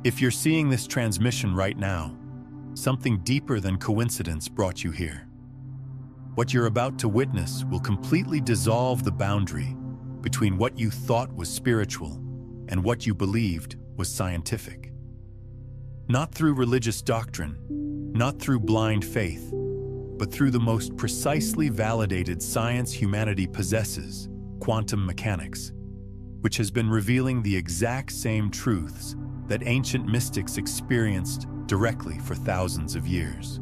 If you're seeing this transmission right now, something deeper than coincidence brought you here. What you're about to witness will completely dissolve the boundary between what you thought was spiritual and what you believed was scientific. Not through religious doctrine, not through blind faith, but through the most precisely validated science humanity possesses, quantum mechanics, which has been revealing the exact same truths that ancient mystics experienced directly for thousands of years.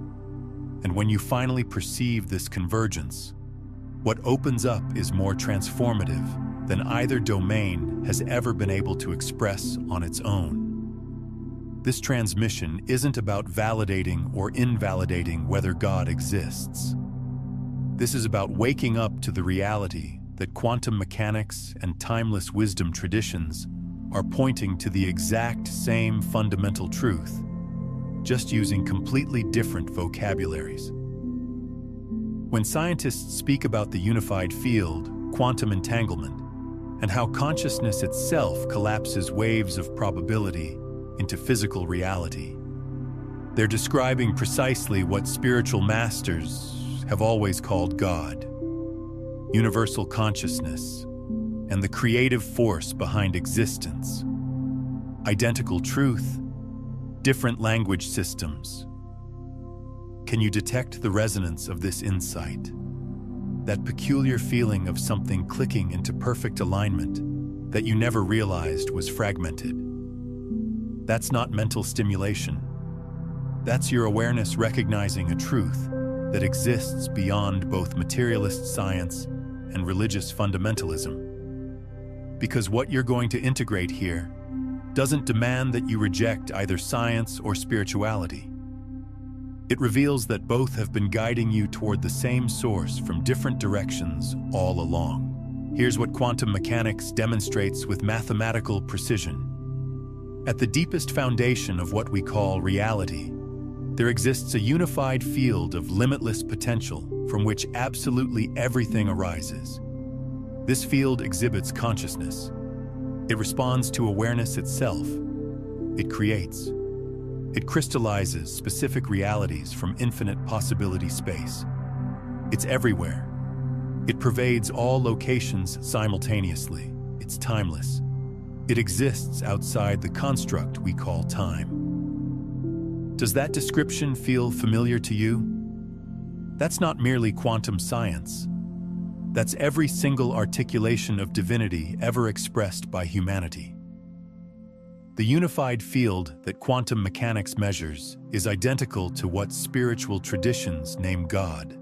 And when you finally perceive this convergence, what opens up is more transformative than either domain has ever been able to express on its own. This transmission isn't about validating or invalidating whether God exists. This is about waking up to the reality that quantum mechanics and timeless wisdom traditions are pointing to the exact same fundamental truth, just using completely different vocabularies. When scientists speak about the unified field, quantum entanglement, and how consciousness itself collapses waves of probability into physical reality, they're describing precisely what spiritual masters have always called God, universal consciousness, and the creative force behind existence. Identical truth, different language systems. Can you detect the resonance of this insight? That peculiar feeling of something clicking into perfect alignment that you never realized was fragmented. That's not mental stimulation. That's your awareness recognizing a truth that exists beyond both materialist science and religious fundamentalism. Because what you're going to integrate here doesn't demand that you reject either science or spirituality. It reveals that both have been guiding you toward the same source from different directions all along. Here's what quantum mechanics demonstrates with mathematical precision. At the deepest foundation of what we call reality, there exists a unified field of limitless potential from which absolutely everything arises. This field exhibits consciousness. It responds to awareness itself. It creates. It crystallizes specific realities from infinite possibility space. It's everywhere. It pervades all locations simultaneously. It's timeless. It exists outside the construct we call time. Does that description feel familiar to you? That's not merely quantum science. That's every single articulation of divinity ever expressed by humanity. The unified field that quantum mechanics measures is identical to what spiritual traditions name God,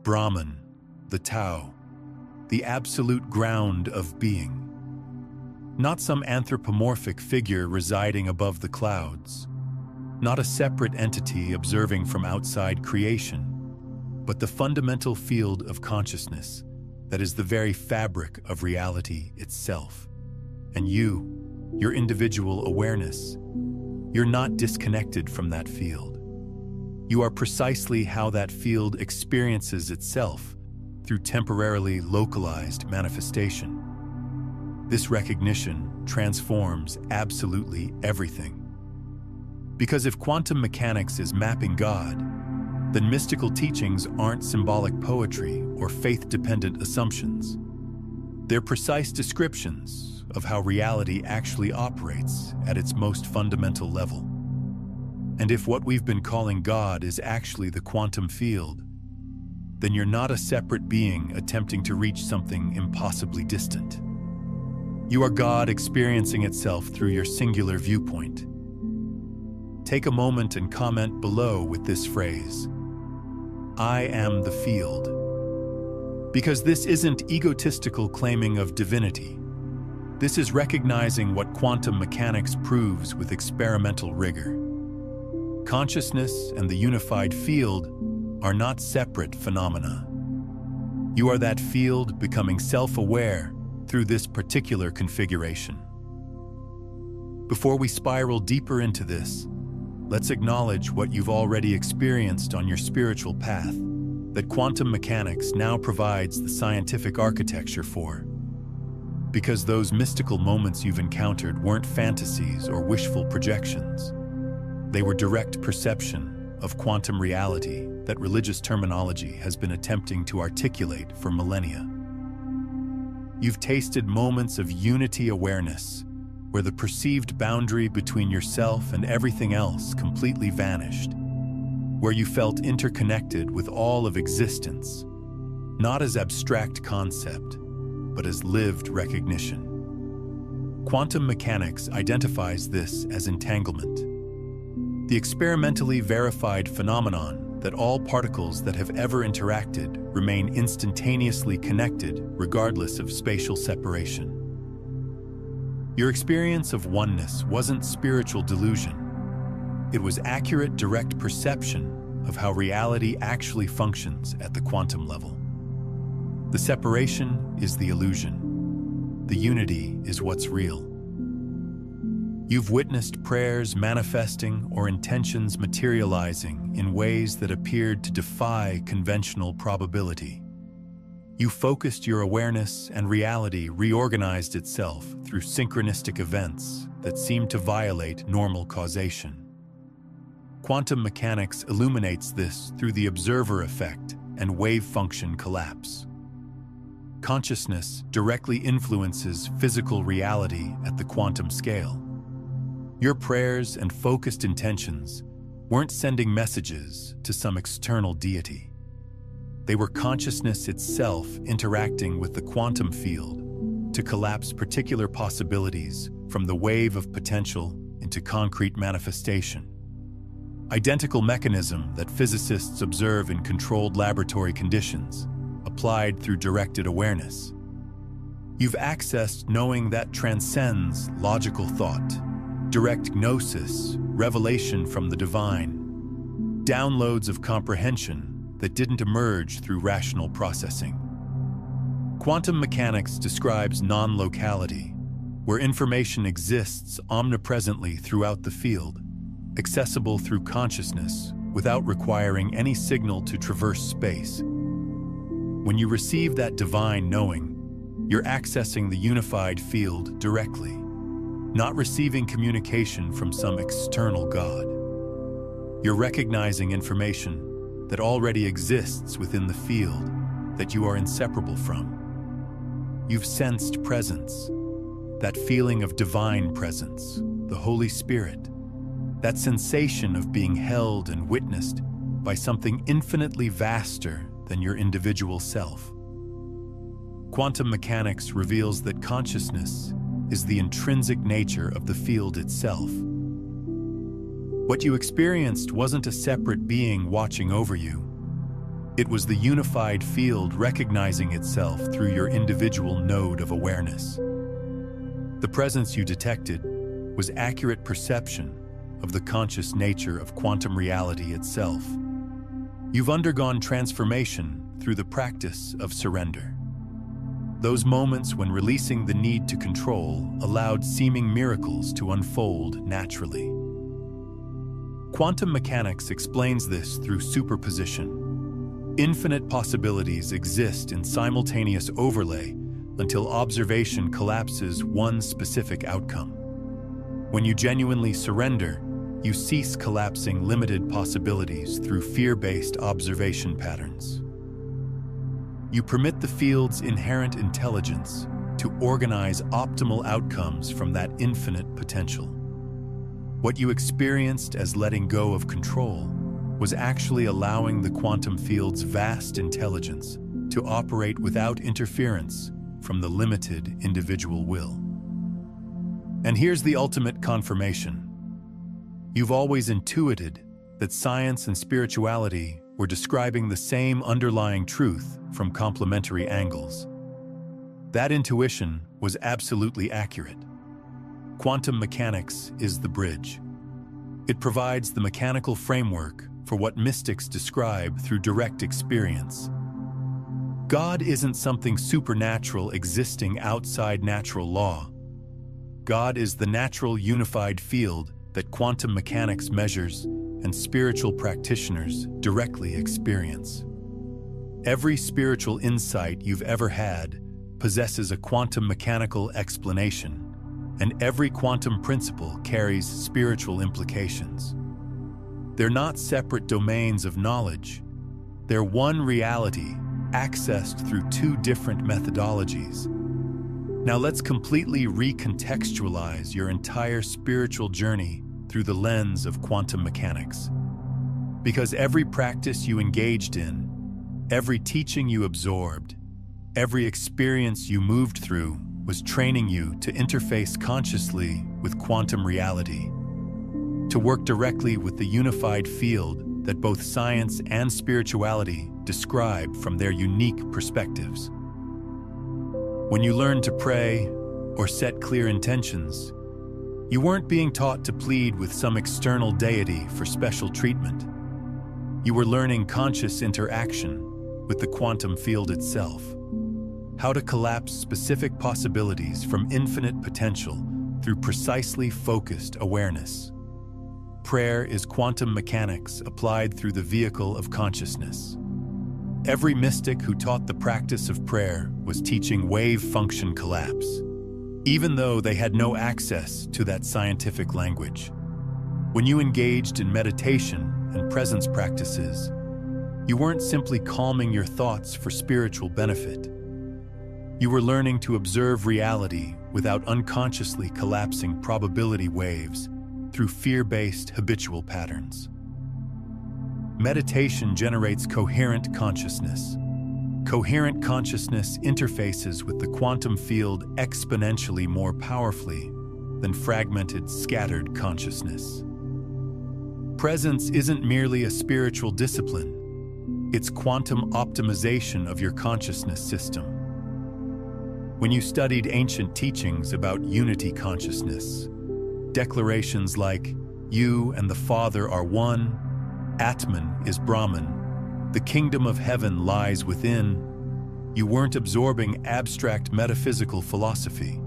Brahman, the Tao, the absolute ground of being. Not some anthropomorphic figure residing above the clouds, not a separate entity observing from outside creation, but the fundamental field of consciousness that is the very fabric of reality itself. And you, your individual awareness, you're not disconnected from that field. You are precisely how that field experiences itself through temporarily localized manifestation. This recognition transforms absolutely everything. Because if quantum mechanics is mapping God, then mystical teachings aren't symbolic poetry or faith-dependent assumptions. They're precise descriptions of how reality actually operates at its most fundamental level. And if what we've been calling God is actually the quantum field, then you're not a separate being attempting to reach something impossibly distant. You are God experiencing itself through your singular viewpoint. Take a moment and comment below with this phrase: I am the field. Because this isn't egotistical claiming of divinity. This is recognizing what quantum mechanics proves with experimental rigor. Consciousness and the unified field are not separate phenomena. You are that field becoming self-aware through this particular configuration. Before we spiral deeper into this, let's acknowledge what you've already experienced on your spiritual path that quantum mechanics now provides the scientific architecture for. Because those mystical moments you've encountered weren't fantasies or wishful projections. They were direct perception of quantum reality that religious terminology has been attempting to articulate for millennia. You've tasted moments of unity awareness, where the perceived boundary between yourself and everything else completely vanished, where you felt interconnected with all of existence, not as abstract concept, but as lived recognition. Quantum mechanics identifies this as entanglement, the experimentally verified phenomenon that all particles that have ever interacted remain instantaneously connected regardless of spatial separation. Your experience of oneness wasn't spiritual delusion. It was accurate, direct perception of how reality actually functions at the quantum level. The separation is the illusion. The unity is what's real. You've witnessed prayers manifesting or intentions materializing in ways that appeared to defy conventional probability. You focused your awareness and reality reorganized itself through synchronistic events that seemed to violate normal causation. Quantum mechanics illuminates this through the observer effect and wave function collapse. Consciousness directly influences physical reality at the quantum scale. Your prayers and focused intentions weren't sending messages to some external deity. They were consciousness itself interacting with the quantum field to collapse particular possibilities from the wave of potential into concrete manifestation. Identical mechanism that physicists observe in controlled laboratory conditions, applied through directed awareness. You've accessed knowing that transcends logical thought, direct gnosis, revelation from the divine, downloads of comprehension that didn't emerge through rational processing. Quantum mechanics describes non-locality, where information exists omnipresently throughout the field, accessible through consciousness without requiring any signal to traverse space. When you receive that divine knowing, you're accessing the unified field directly, not receiving communication from some external God. You're recognizing information that already exists within the field that you are inseparable from. You've sensed presence, that feeling of divine presence, the Holy Spirit, that sensation of being held and witnessed by something infinitely vaster than your individual self. Quantum mechanics reveals that consciousness is the intrinsic nature of the field itself. What you experienced wasn't a separate being watching over you. It was the unified field recognizing itself through your individual node of awareness. The presence you detected was accurate perception of the conscious nature of quantum reality itself. You've undergone transformation through the practice of surrender. Those moments when releasing the need to control allowed seeming miracles to unfold naturally. Quantum mechanics explains this through superposition. Infinite possibilities exist in simultaneous overlay until observation collapses one specific outcome. When you genuinely surrender, you cease collapsing limited possibilities through fear-based observation patterns. You permit the field's inherent intelligence to organize optimal outcomes from that infinite potential. What you experienced as letting go of control was actually allowing the quantum field's vast intelligence to operate without interference from the limited individual will. And here's the ultimate confirmation. You've always intuited that science and spirituality were describing the same underlying truth from complementary angles. That intuition was absolutely accurate. Quantum mechanics is the bridge. It provides the mechanical framework for what mystics describe through direct experience. God isn't something supernatural existing outside natural law. God is the natural unified field that quantum mechanics measures and spiritual practitioners directly experience. Every spiritual insight you've ever had possesses a quantum mechanical explanation, and every quantum principle carries spiritual implications. They're not separate domains of knowledge. They're one reality, accessed through two different methodologies. Now let's completely recontextualize your entire spiritual journey through the lens of quantum mechanics. Because every practice you engaged in, every teaching you absorbed, every experience you moved through was training you to interface consciously with quantum reality, to work directly with the unified field that both science and spirituality describe from their unique perspectives. When you learned to pray or set clear intentions, you weren't being taught to plead with some external deity for special treatment. You were learning conscious interaction with the quantum field itself, how to collapse specific possibilities from infinite potential through precisely focused awareness. Prayer is quantum mechanics applied through the vehicle of consciousness. Every mystic who taught the practice of prayer was teaching wave function collapse, even though they had no access to that scientific language. When you engaged in meditation and presence practices, you weren't simply calming your thoughts for spiritual benefit. You were learning to observe reality without unconsciously collapsing probability waves through fear-based habitual patterns. Meditation generates coherent consciousness. Coherent consciousness interfaces with the quantum field exponentially more powerfully than fragmented, scattered consciousness. Presence isn't merely a spiritual discipline. It's quantum optimization of your consciousness system. When you studied ancient teachings about unity consciousness, declarations like, "You and the Father are one," "Atman is Brahman," "The kingdom of heaven lies within," you weren't absorbing abstract metaphysical philosophy.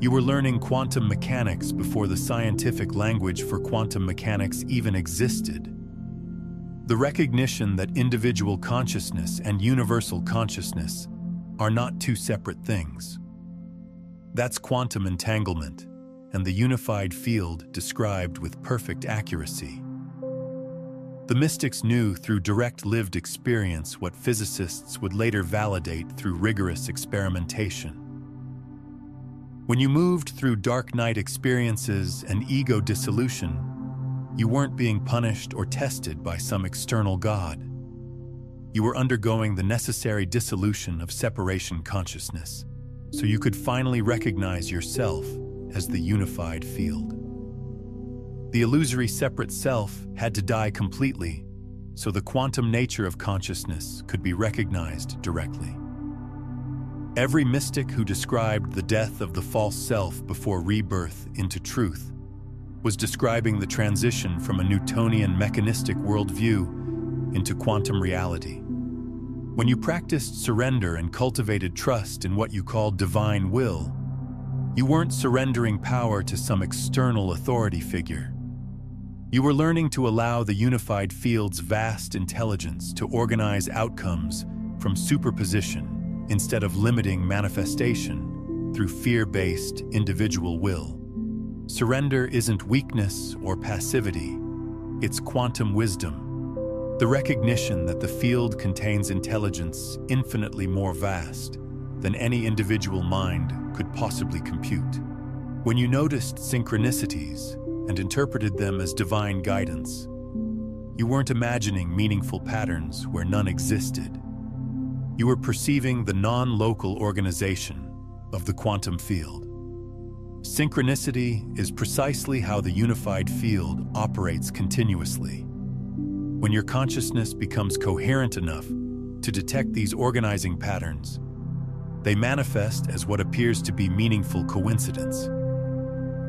You were learning quantum mechanics before the scientific language for quantum mechanics even existed. The recognition that individual consciousness and universal consciousness are not two separate things. That's quantum entanglement, and the unified field described with perfect accuracy. The mystics knew through direct lived experience what physicists would later validate through rigorous experimentation. When you moved through dark night experiences and ego dissolution, you weren't being punished or tested by some external god. You were undergoing the necessary dissolution of separation consciousness, so you could finally recognize yourself as the unified field. The illusory separate self had to die completely, so the quantum nature of consciousness could be recognized directly. Every mystic who described the death of the false self before rebirth into truth was describing the transition from a Newtonian mechanistic worldview into quantum reality. When you practiced surrender and cultivated trust in what you called divine will, you weren't surrendering power to some external authority figure. You were learning to allow the unified field's vast intelligence to organize outcomes from superposition instead of limiting manifestation through fear-based individual will. Surrender isn't weakness or passivity, it's quantum wisdom, the recognition that the field contains intelligence infinitely more vast than any individual mind could possibly compute. When you noticed synchronicities and interpreted them as divine guidance, you weren't imagining meaningful patterns where none existed. You were perceiving the non-local organization of the quantum field. Synchronicity is precisely how the unified field operates continuously. When your consciousness becomes coherent enough to detect these organizing patterns, they manifest as what appears to be meaningful coincidence.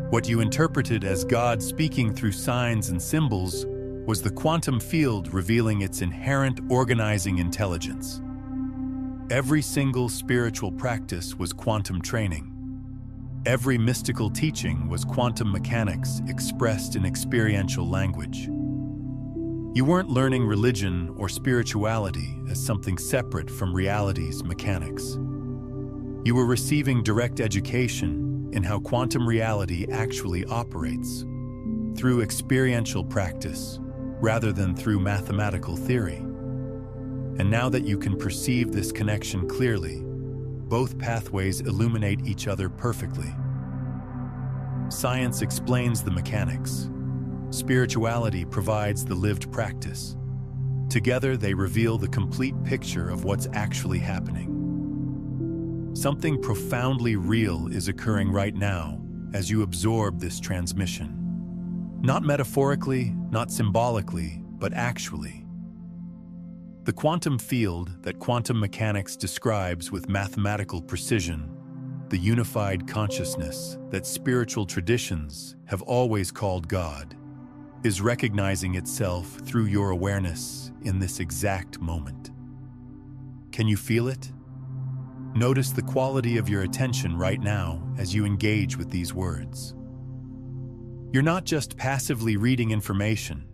What you interpreted as God speaking through signs and symbols was the quantum field revealing its inherent organizing intelligence. Every single spiritual practice was quantum training. Every mystical teaching was quantum mechanics expressed in experiential language. You weren't learning religion or spirituality as something separate from reality's mechanics. You were receiving direct education in how quantum reality actually operates, through experiential practice rather than through mathematical theory. And now that you can perceive this connection clearly, both pathways illuminate each other perfectly. Science explains the mechanics. Spirituality provides the lived practice. Together, they reveal the complete picture of what's actually happening. Something profoundly real is occurring right now as you absorb this transmission. Not metaphorically, not symbolically, but actually. The quantum field that quantum mechanics describes with mathematical precision, the unified consciousness that spiritual traditions have always called God, is recognizing itself through your awareness in this exact moment. Can you feel it? Notice the quality of your attention right now as you engage with these words. You're not just passively reading information.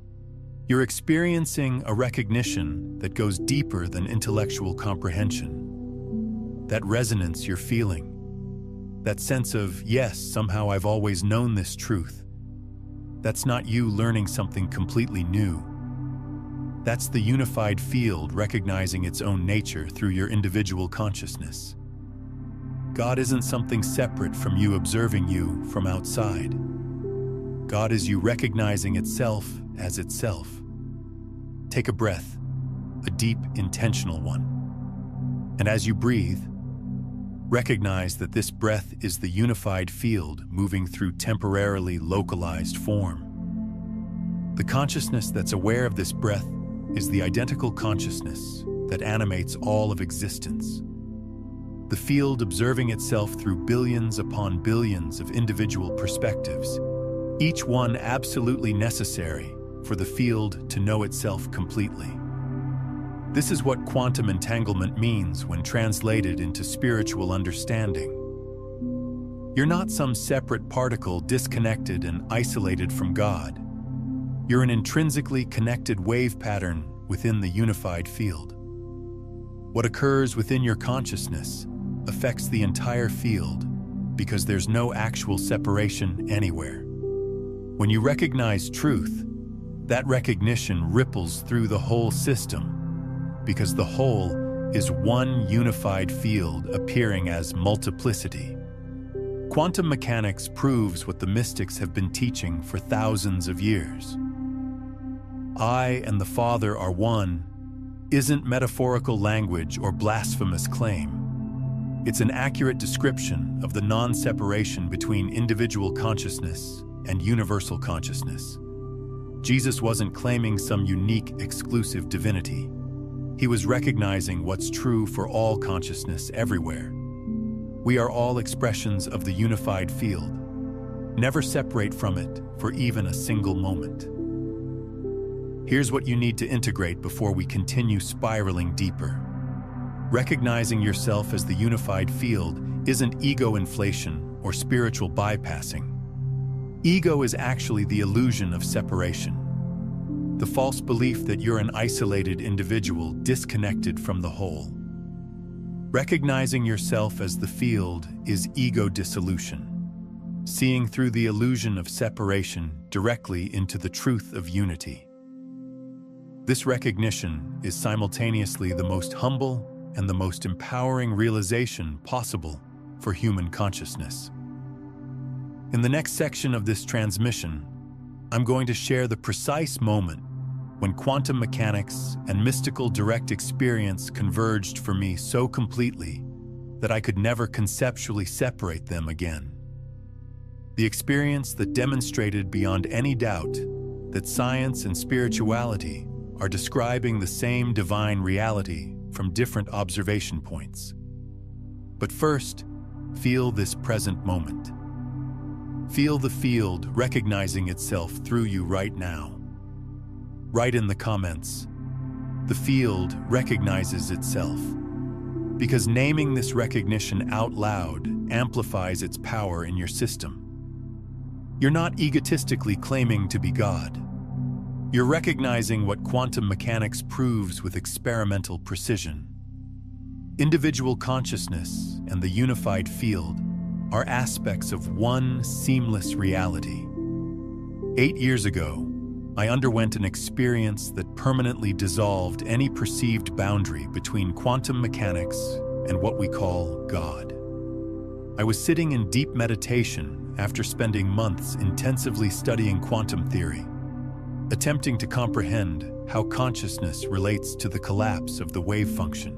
You're experiencing a recognition that goes deeper than intellectual comprehension. That resonance you're feeling, that sense of, yes, somehow I've always known this truth, that's not you learning something completely new. That's the unified field recognizing its own nature through your individual consciousness. God isn't something separate from you observing you from outside. God is you recognizing itself as itself. Take a breath, a deep, intentional one. And as you breathe, recognize that this breath is the unified field moving through temporarily localized form. The consciousness that's aware of this breath is the identical consciousness that animates all of existence. The field observing itself through billions upon billions of individual perspectives, each one absolutely necessary for the field to know itself completely. This is what quantum entanglement means when translated into spiritual understanding. You're not some separate particle disconnected and isolated from God. You're an intrinsically connected wave pattern within the unified field. What occurs within your consciousness affects the entire field because there's no actual separation anywhere. When you recognize truth, that recognition ripples through the whole system because the whole is one unified field appearing as multiplicity. Quantum mechanics proves what the mystics have been teaching for thousands of years. I and the Father are one isn't metaphorical language or blasphemous claim. It's an accurate description of the non-separation between individual consciousness and universal consciousness. Jesus wasn't claiming some unique, exclusive divinity. He was recognizing what's true for all consciousness everywhere. We are all expressions of the unified field. Never separate from it for even a single moment. Here's what you need to integrate before we continue spiraling deeper. Recognizing yourself as the unified field isn't ego inflation or spiritual bypassing. Ego is actually the illusion of separation. The false belief that you're an isolated individual disconnected from the whole. Recognizing yourself as the field is ego dissolution. Seeing through the illusion of separation directly into the truth of unity. This recognition is simultaneously the most humble and the most empowering realization possible for human consciousness. In the next section of this transmission, I'm going to share the precise moment when quantum mechanics and mystical direct experience converged for me so completely that I could never conceptually separate them again. The experience that demonstrated beyond any doubt that science and spirituality are describing the same divine reality from different observation points. But first, feel this present moment. Feel the field recognizing itself through you right now. Write in the comments, the field recognizes itself. Because naming this recognition out loud amplifies its power in your system. You're not egotistically claiming to be God. You're recognizing what quantum mechanics proves with experimental precision. Individual consciousness and the unified field are aspects of one seamless reality. 8 years ago, I underwent an experience that permanently dissolved any perceived boundary between quantum mechanics and what we call God. I was sitting in deep meditation after spending months intensively studying quantum theory, attempting to comprehend how consciousness relates to the collapse of the wave function.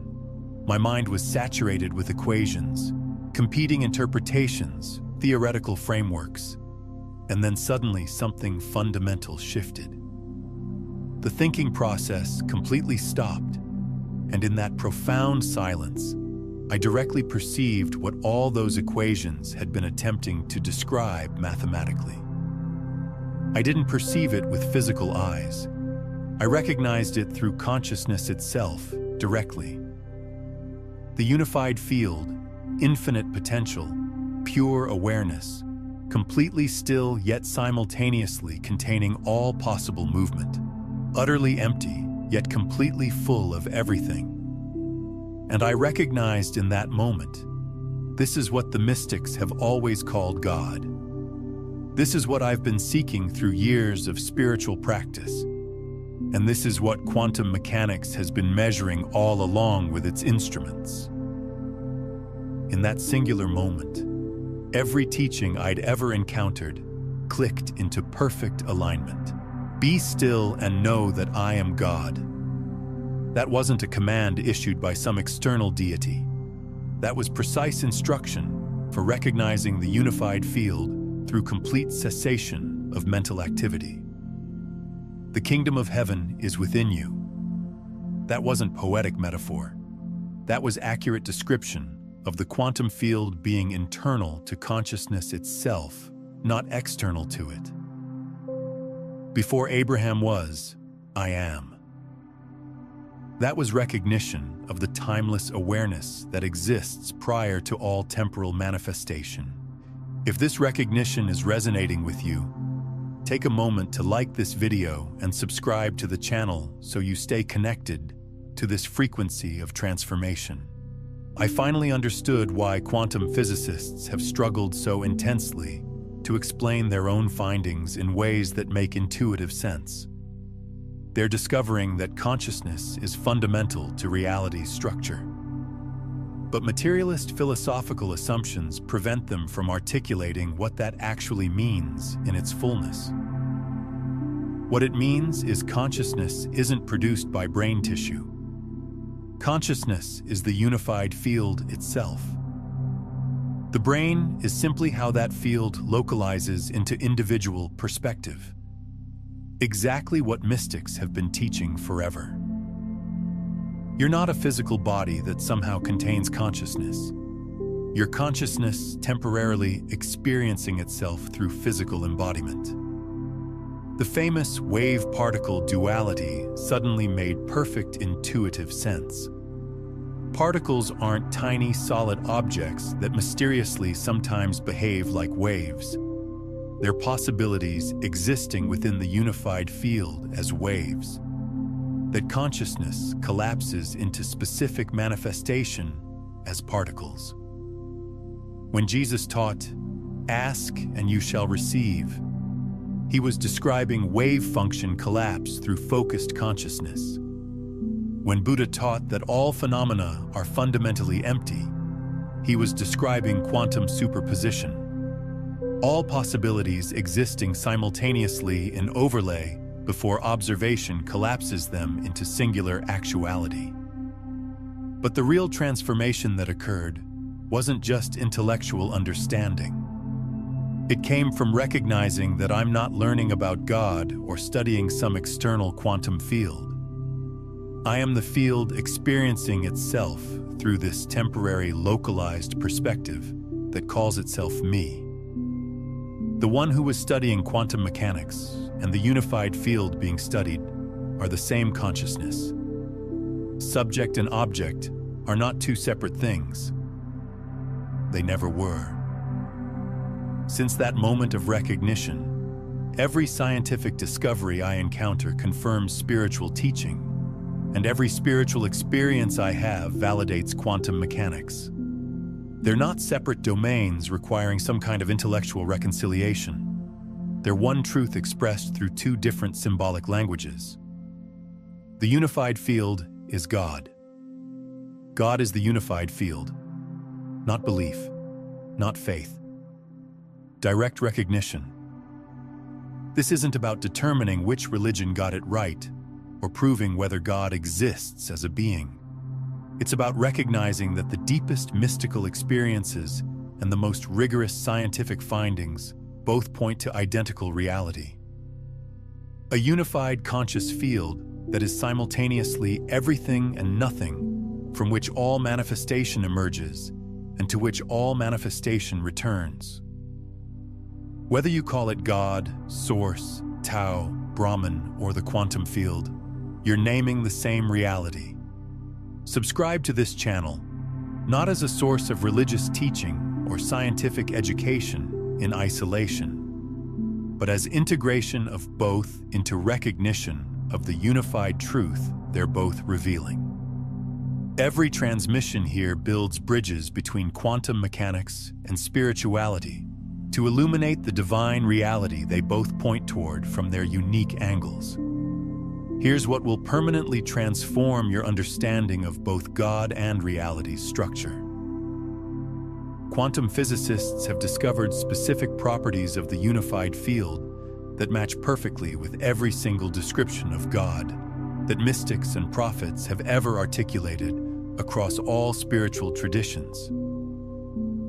My mind was saturated with equations, competing interpretations, theoretical frameworks, and then suddenly something fundamental shifted. The thinking process completely stopped, and in that profound silence, I directly perceived what all those equations had been attempting to describe mathematically. I didn't perceive it with physical eyes. I recognized it through consciousness itself, directly. The unified field, infinite potential, pure awareness, completely still yet simultaneously containing all possible movement, utterly empty yet completely full of everything. And I recognized in that moment, this is what the mystics have always called God. This is what I've been seeking through years of spiritual practice. And this is what quantum mechanics has been measuring all along with its instruments. In that singular moment, every teaching I'd ever encountered clicked into perfect alignment. Be still and know that I am God. That wasn't a command issued by some external deity. That was precise instruction for recognizing the unified field through complete cessation of mental activity. The kingdom of heaven is within you. That wasn't poetic metaphor. That was accurate description of the quantum field being internal to consciousness itself, not external to it. Before Abraham was, I am. That was recognition of the timeless awareness that exists prior to all temporal manifestation. If this recognition is resonating with you, take a moment to like this video and subscribe to the channel so you stay connected to this frequency of transformation. I finally understood why quantum physicists have struggled so intensely to explain their own findings in ways that make intuitive sense. They're discovering that consciousness is fundamental to reality's structure. But materialist philosophical assumptions prevent them from articulating what that actually means in its fullness. What it means is consciousness isn't produced by brain tissue. Consciousness is the unified field itself. The brain is simply how that field localizes into individual perspective. Exactly what mystics have been teaching forever. You're not a physical body that somehow contains consciousness. Your consciousness temporarily experiencing itself through physical embodiment. The famous wave-particle duality suddenly made perfect intuitive sense. Particles aren't tiny solid objects that mysteriously sometimes behave like waves. They're possibilities existing within the unified field as waves. That consciousness collapses into specific manifestation as particles. When Jesus taught, "Ask and you shall receive," he was describing wave function collapse through focused consciousness. When Buddha taught that all phenomena are fundamentally empty, he was describing quantum superposition. All possibilities existing simultaneously in overlay before observation collapses them into singular actuality. But the real transformation that occurred wasn't just intellectual understanding. It came from recognizing that I'm not learning about God or studying some external quantum field. I am the field experiencing itself through this temporary localized perspective that calls itself me. The one who was studying quantum mechanics and the unified field being studied are the same consciousness. Subject and object are not two separate things. They never were. Since that moment of recognition, every scientific discovery I encounter confirms spiritual teaching, and every spiritual experience I have validates quantum mechanics. They're not separate domains requiring some kind of intellectual reconciliation. They're one truth expressed through two different symbolic languages. The unified field is God. God is the unified field, not belief, not faith. Direct recognition. This isn't about determining which religion got it right or proving whether God exists as a being. It's about recognizing that the deepest mystical experiences and the most rigorous scientific findings both point to identical reality. A unified conscious field that is simultaneously everything and nothing, from which all manifestation emerges and to which all manifestation returns. Whether you call it God, Source, Tao, Brahman, or the quantum field, you're naming the same reality. Subscribe to this channel, not as a source of religious teaching or scientific education in isolation, but as integration of both into recognition of the unified truth they're both revealing. Every transmission here builds bridges between quantum mechanics and spirituality to illuminate the divine reality they both point toward from their unique angles. Here's what will permanently transform your understanding of both God and reality's structure. Quantum physicists have discovered specific properties of the unified field that match perfectly with every single description of God that mystics and prophets have ever articulated across all spiritual traditions.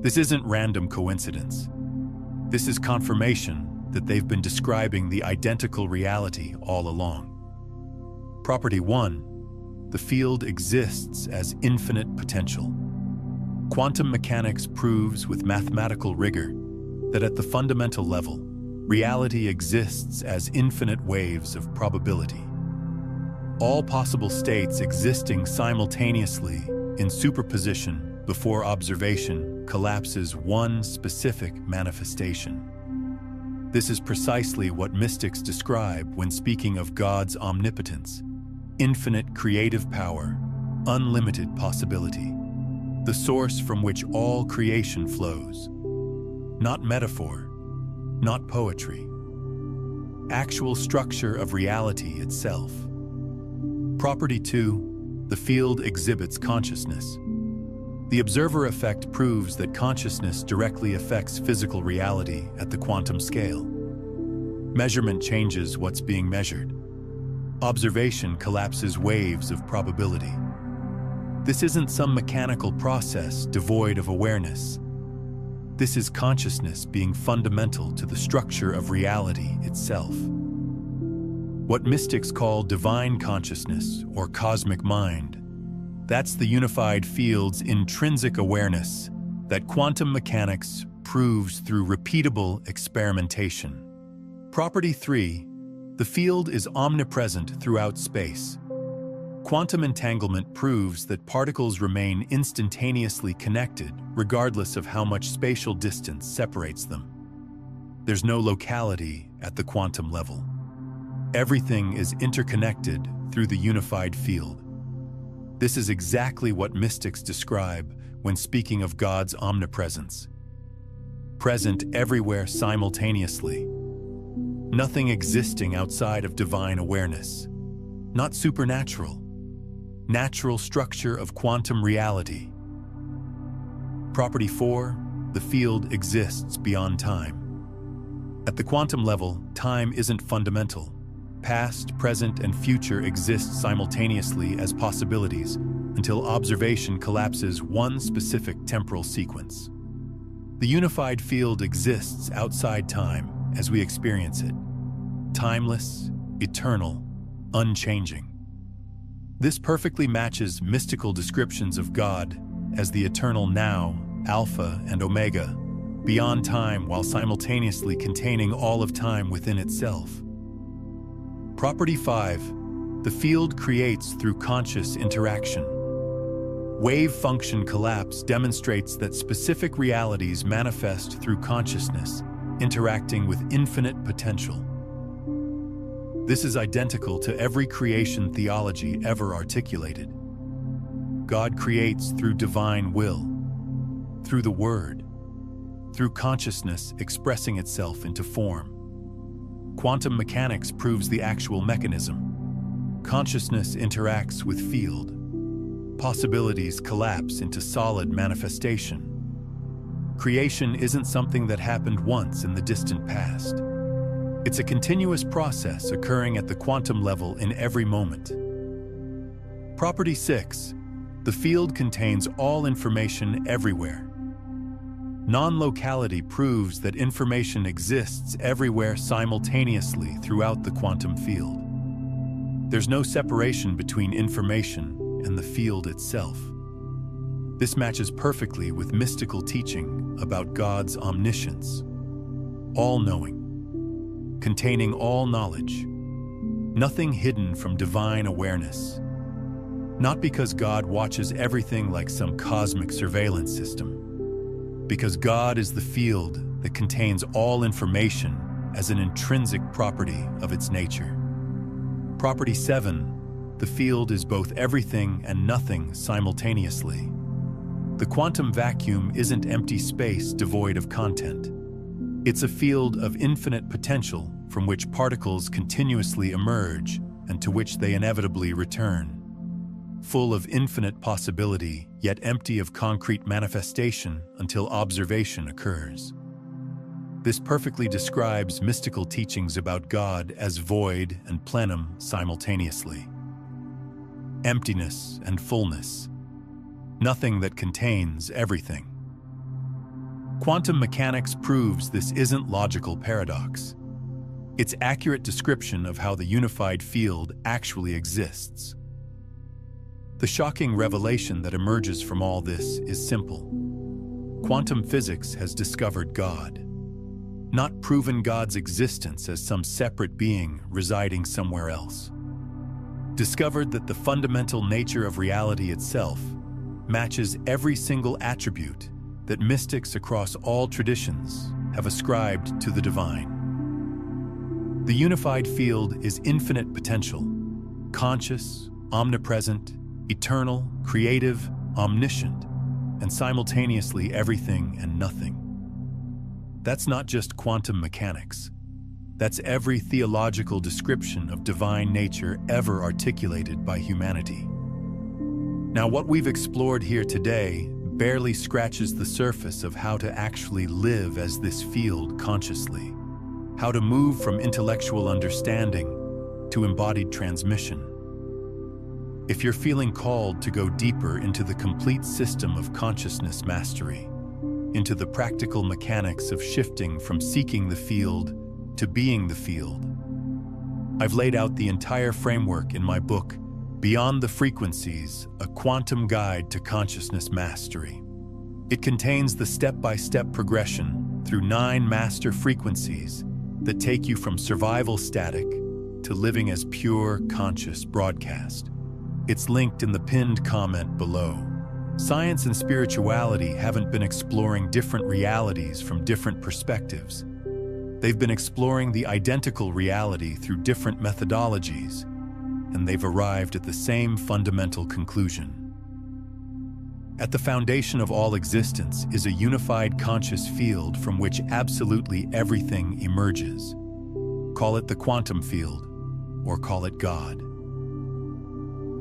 This isn't random coincidence. This is confirmation that they've been describing the identical reality all along. Property 1, the field exists as infinite potential. Quantum mechanics proves with mathematical rigor that at the fundamental level, reality exists as infinite waves of probability. All possible states existing simultaneously in superposition before observation collapses one specific manifestation. This is precisely what mystics describe when speaking of God's omnipotence, infinite creative power, unlimited possibility, the source from which all creation flows. Not metaphor, not poetry. Actual structure of reality itself. Property 2, the field exhibits consciousness. The observer effect proves that consciousness directly affects physical reality at the quantum scale. Measurement changes what's being measured. Observation collapses waves of probability. This isn't some mechanical process devoid of awareness. This is consciousness being fundamental to the structure of reality itself. What mystics call divine consciousness or cosmic mind, that's the unified field's intrinsic awareness that quantum mechanics proves through repeatable experimentation. Property 3, the field is omnipresent throughout space. Quantum entanglement proves that particles remain instantaneously connected regardless of how much spatial distance separates them. There's no locality at the quantum level. Everything is interconnected through the unified field. This is exactly what mystics describe when speaking of God's omnipresence. Present everywhere simultaneously. Nothing existing outside of divine awareness. Not supernatural. Natural structure of quantum reality. Property 4, the field exists beyond time. At the quantum level, time isn't fundamental. Past, present, and future exist simultaneously as possibilities until observation collapses one specific temporal sequence. The unified field exists outside time as we experience it. Timeless, eternal, unchanging. This perfectly matches mystical descriptions of God as the eternal now, Alpha and Omega, beyond time while simultaneously containing all of time within itself. Property 5, the field creates through conscious interaction. Wave function collapse demonstrates that specific realities manifest through consciousness, interacting with infinite potential. This is identical to every creation theology ever articulated. God creates through divine will. through the word, through consciousness expressing itself into form. Quantum mechanics proves the actual mechanism. Consciousness interacts with field. Possibilities collapse into solid manifestation. Creation isn't something that happened once in the distant past. It's a continuous process occurring at the quantum level in every moment. Property 6. The field contains all information everywhere. Non-locality proves that information exists everywhere simultaneously throughout the quantum field. There's no separation between information and the field itself. This matches perfectly with mystical teaching about God's omniscience, all-knowing, containing all knowledge, nothing hidden from divine awareness. Not because God watches everything like some cosmic surveillance system, because God is the field that contains all information as an intrinsic property of its nature. Property 7. The field is both everything and nothing simultaneously. The quantum vacuum isn't empty space devoid of content. It's a field of infinite potential from which particles continuously emerge and to which they inevitably return. Full of infinite possibility, yet empty of concrete manifestation until observation occurs. This perfectly describes mystical teachings about God as void and plenum simultaneously. Emptiness and fullness. Nothing that contains everything. Quantum mechanics proves this isn't logical paradox. It's accurate description of how the unified field actually exists. The shocking revelation that emerges from all this is simple. Quantum physics has discovered God, not proven God's existence as some separate being residing somewhere else. Discovered that the fundamental nature of reality itself matches every single attribute that mystics across all traditions have ascribed to the divine. The unified field is infinite potential, conscious, omnipresent, eternal, creative, omniscient, and simultaneously everything and nothing. That's not just quantum mechanics. That's every theological description of divine nature ever articulated by humanity. Now, what we've explored here today barely scratches the surface of how to actually live as this field consciously, how to move from intellectual understanding to embodied transmission. If you're feeling called to go deeper into the complete system of consciousness mastery, into the practical mechanics of shifting from seeking the field to being the field, I've laid out the entire framework in my book, Beyond the Frequencies, a Quantum Guide to Consciousness Mastery. It contains the step-by-step progression through 9 master frequencies that take you from survival static to living as pure, conscious broadcast. It's linked in the pinned comment below. Science and spirituality haven't been exploring different realities from different perspectives. They've been exploring the identical reality through different methodologies, and they've arrived at the same fundamental conclusion. At the foundation of all existence is a unified conscious field from which absolutely everything emerges. Call it the quantum field, or call it God.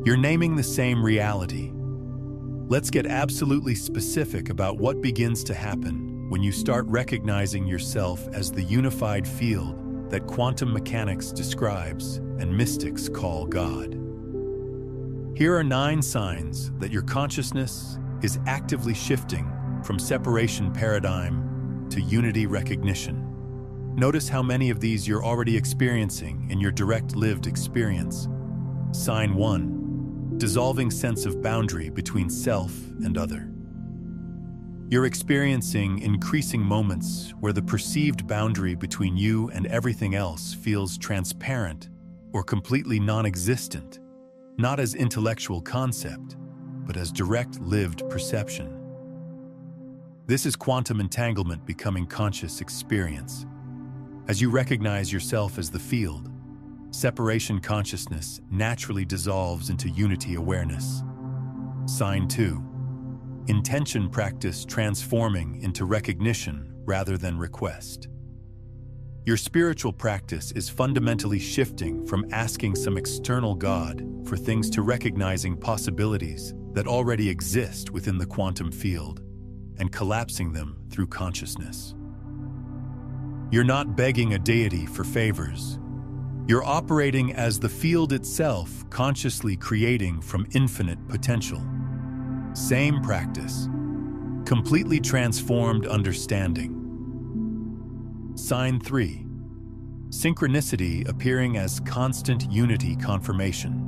You're naming the same reality. Let's get absolutely specific about what begins to happen when you start recognizing yourself as the unified field that quantum mechanics describes and mystics call God. Here are 9 signs that your consciousness is actively shifting from separation paradigm to unity recognition. Notice how many of these you're already experiencing in your direct lived experience. Sign 1. Dissolving sense of boundary between self and other. You're experiencing increasing moments where the perceived boundary between you and everything else feels transparent or completely non-existent, not as intellectual concept, but as direct lived perception. This is quantum entanglement becoming conscious experience. As you recognize yourself as the field, separation consciousness naturally dissolves into unity awareness. Sign 2. Intention practice transforming into recognition rather than request. Your spiritual practice is fundamentally shifting from asking some external God for things to recognizing possibilities that already exist within the quantum field and collapsing them through consciousness. You're not begging a deity for favors. You're operating as the field itself, consciously creating from infinite potential. Same practice, completely transformed understanding. Sign 3. Synchronicity appearing as constant unity confirmation.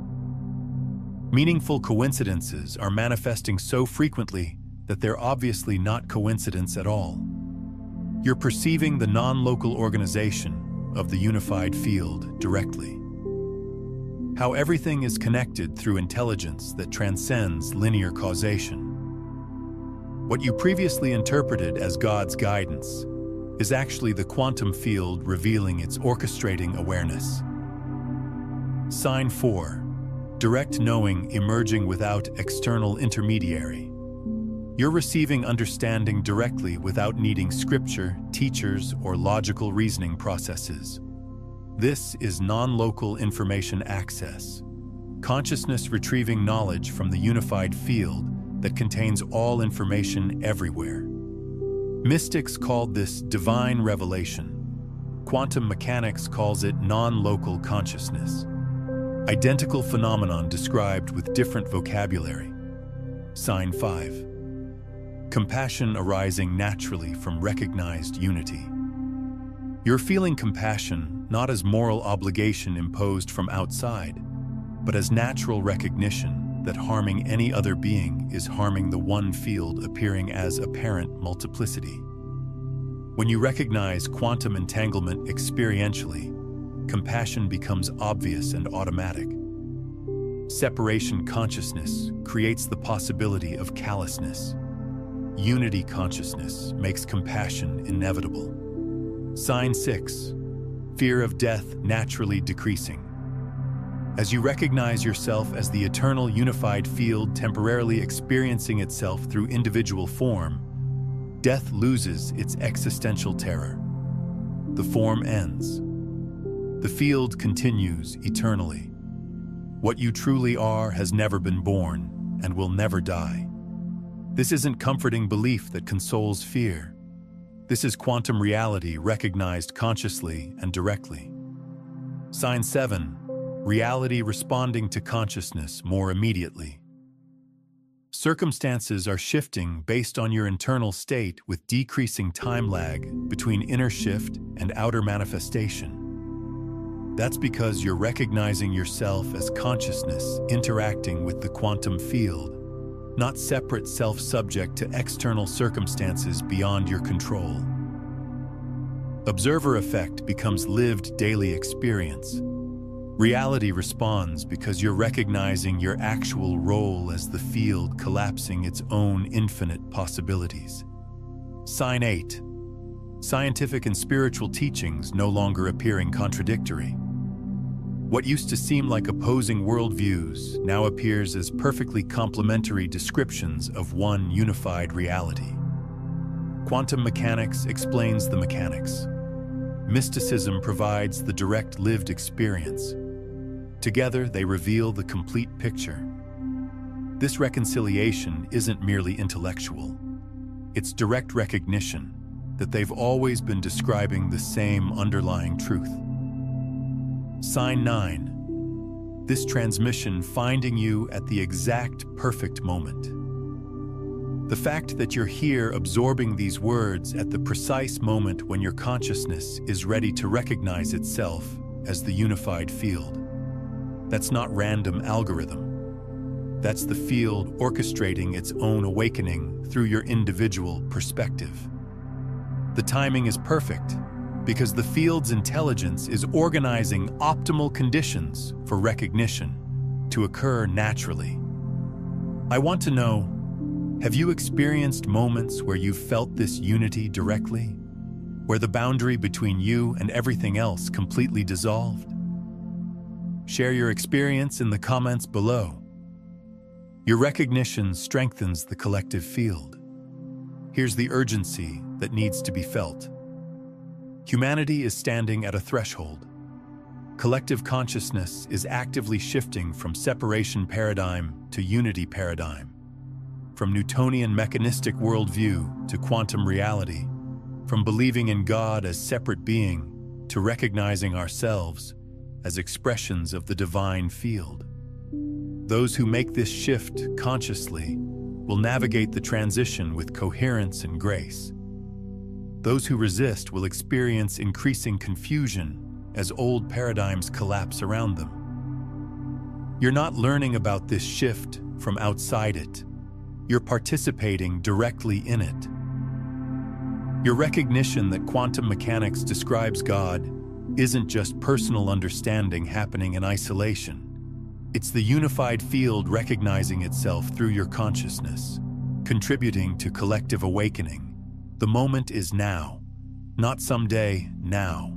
Meaningful coincidences are manifesting so frequently that they're obviously not coincidence at all. You're perceiving the non-local organization of the unified field directly. How everything is connected through intelligence that transcends linear causation. What you previously interpreted as God's guidance is actually the quantum field revealing its orchestrating awareness. Sign 4. Direct knowing emerging without external intermediary. You're receiving understanding directly without needing scripture, teachers, or logical reasoning processes. This is non-local information access, consciousness retrieving knowledge from the unified field that contains all information everywhere. Mystics called this divine revelation. Quantum mechanics calls it non-local consciousness. Identical phenomenon described with different vocabulary. Sign 5. Compassion arising naturally from recognized unity. You're feeling compassion not as moral obligation imposed from outside, but as natural recognition that harming any other being is harming the one field appearing as apparent multiplicity. When you recognize quantum entanglement experientially, compassion becomes obvious and automatic. Separation consciousness creates the possibility of callousness. Unity consciousness makes compassion inevitable. Sign 6. Fear of death naturally decreasing. As you recognize yourself as the eternal unified field temporarily experiencing itself through individual form, death loses its existential terror. The form ends. The field continues eternally. What you truly are has never been born and will never die. This isn't comforting belief that consoles fear. This is quantum reality recognized consciously and directly. Sign 7. Reality responding to consciousness more immediately. Circumstances are shifting based on your internal state with decreasing time lag between inner shift and outer manifestation. That's because you're recognizing yourself as consciousness interacting with the quantum field, not separate self-subject to external circumstances beyond your control. Observer effect becomes lived daily experience. Reality responds because you're recognizing your actual role as the field collapsing its own infinite possibilities. Sign 8. Scientific and spiritual teachings no longer appearing contradictory. What used to seem like opposing worldviews now appears as perfectly complementary descriptions of one unified reality. Quantum mechanics explains the mechanics. Mysticism provides the direct lived experience. Together, they reveal the complete picture. This reconciliation isn't merely intellectual. It's direct recognition that they've always been describing the same underlying truth. Sign 9. This transmission finding you at the exact perfect moment. The fact that you're here absorbing these words at the precise moment when your consciousness is ready to recognize itself as the unified field. That's not random algorithm. That's the field orchestrating its own awakening through your individual perspective. The timing is perfect because the field's intelligence is organizing optimal conditions for recognition to occur naturally. I want to know, have you experienced moments where you felt this unity directly, where the boundary between you and everything else completely dissolved? Share your experience in the comments below. Your recognition strengthens the collective field. Here's the urgency that needs to be felt. Humanity is standing at a threshold. Collective consciousness is actively shifting from separation paradigm to unity paradigm, from Newtonian mechanistic worldview to quantum reality, from believing in God as separate being to recognizing ourselves as expressions of the divine field. Those who make this shift consciously will navigate the transition with coherence and grace. Those who resist will experience increasing confusion as old paradigms collapse around them. You're not learning about this shift from outside it. You're participating directly in it. Your recognition that quantum mechanics describes God isn't just personal understanding happening in isolation. It's the unified field recognizing itself through your consciousness, contributing to collective awakening. The moment is now, not someday, now.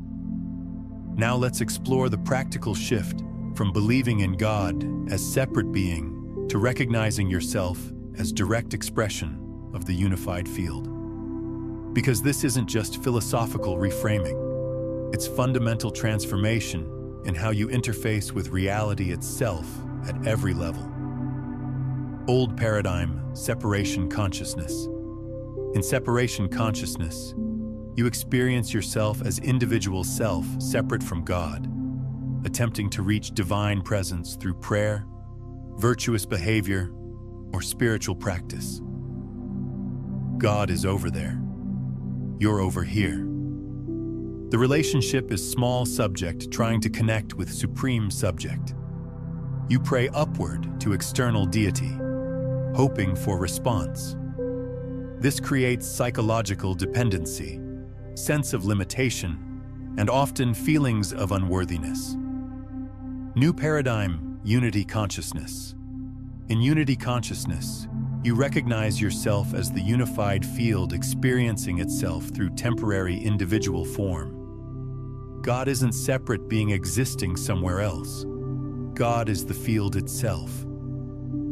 Now let's explore the practical shift from believing in God as separate being to recognizing yourself as direct expression of the unified field. Because this isn't just philosophical reframing, it's fundamental transformation in how you interface with reality itself at every level. Old paradigm, separation consciousness. In separation consciousness, you experience yourself as individual self separate from God, attempting to reach divine presence through prayer, virtuous behavior, or spiritual practice. God is over there. You're over here. The relationship is small subject trying to connect with supreme subject. You pray upward to external deity, hoping for response. This creates psychological dependency, sense of limitation, and often feelings of unworthiness. New paradigm, unity consciousness. In unity consciousness, you recognize yourself as the unified field experiencing itself through temporary individual form. God isn't separate being existing somewhere else. God is the field itself.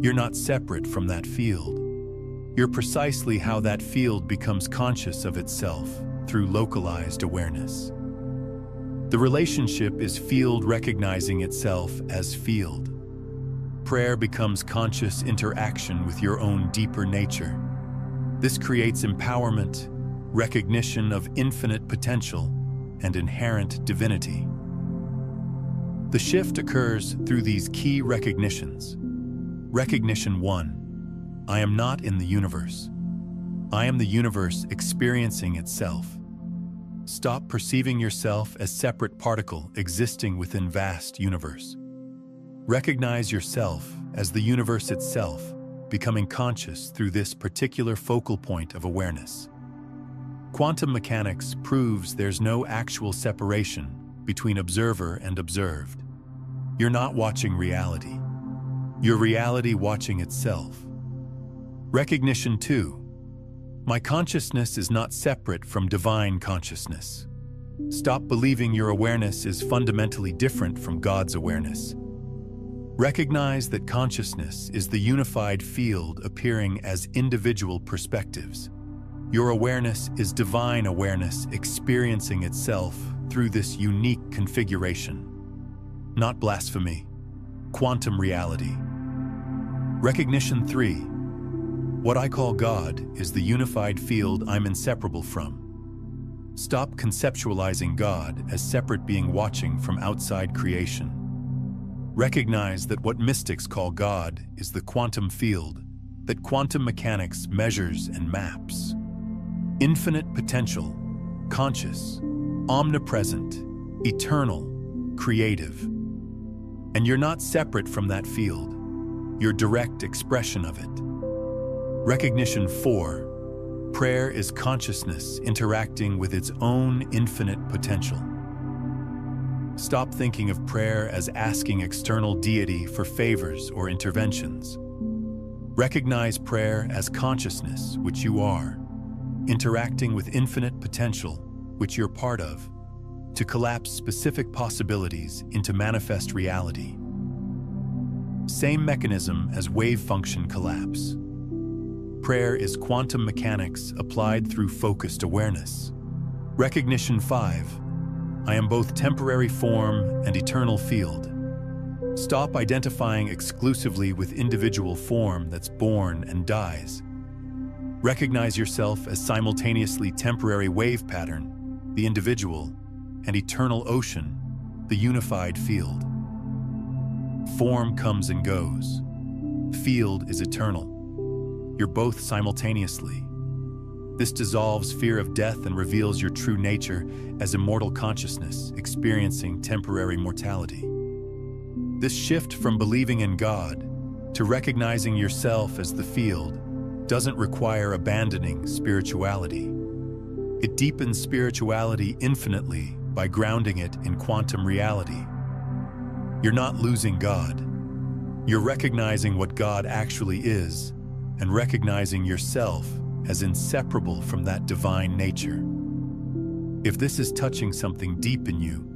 You're not separate from that field. You're precisely how that field becomes conscious of itself through localized awareness. The relationship is field recognizing itself as field. Prayer becomes conscious interaction with your own deeper nature. This creates empowerment, recognition of infinite potential, and inherent divinity. The shift occurs through these key recognitions. Recognition 1. I am not in the universe. I am the universe experiencing itself. Stop perceiving yourself as separate particle existing within vast universe. Recognize yourself as the universe itself, becoming conscious through this particular focal point of awareness. Quantum mechanics proves there's no actual separation between observer and observed. You're not watching reality. You're reality watching itself. Recognition 2. My consciousness is not separate from divine consciousness. Stop believing your awareness is fundamentally different from God's awareness. Recognize that consciousness is the unified field appearing as individual perspectives. Your awareness is divine awareness experiencing itself through this unique configuration. Not blasphemy, quantum reality. Recognition 3. What I call God is the unified field I'm inseparable from. Stop conceptualizing God as separate being watching from outside creation. Recognize that what mystics call God is the quantum field that quantum mechanics measures and maps. Infinite potential, conscious, omnipresent, eternal, creative. And you're not separate from that field. You're direct expression of it. Recognition 4. Prayer is consciousness interacting with its own infinite potential. Stop thinking of prayer as asking external deity for favors or interventions. Recognize prayer as consciousness, which you are, interacting with infinite potential, which you're part of, to collapse specific possibilities into manifest reality. same mechanism as wave function collapse. Prayer is quantum mechanics applied through focused awareness. Recognition 5. I am both temporary form and eternal field. Stop identifying exclusively with individual form that's born and dies. Recognize yourself as simultaneously temporary wave pattern, the individual, and eternal ocean, the unified field. Form comes and goes. Field is eternal. You're both simultaneously. This dissolves fear of death and reveals your true nature as immortal consciousness experiencing temporary mortality. This shift from believing in God to recognizing yourself as the field doesn't require abandoning spirituality. It deepens spirituality infinitely by grounding it in quantum reality. You're not losing God. You're recognizing what God actually is and recognizing yourself as inseparable from that divine nature. If this is touching something deep in you,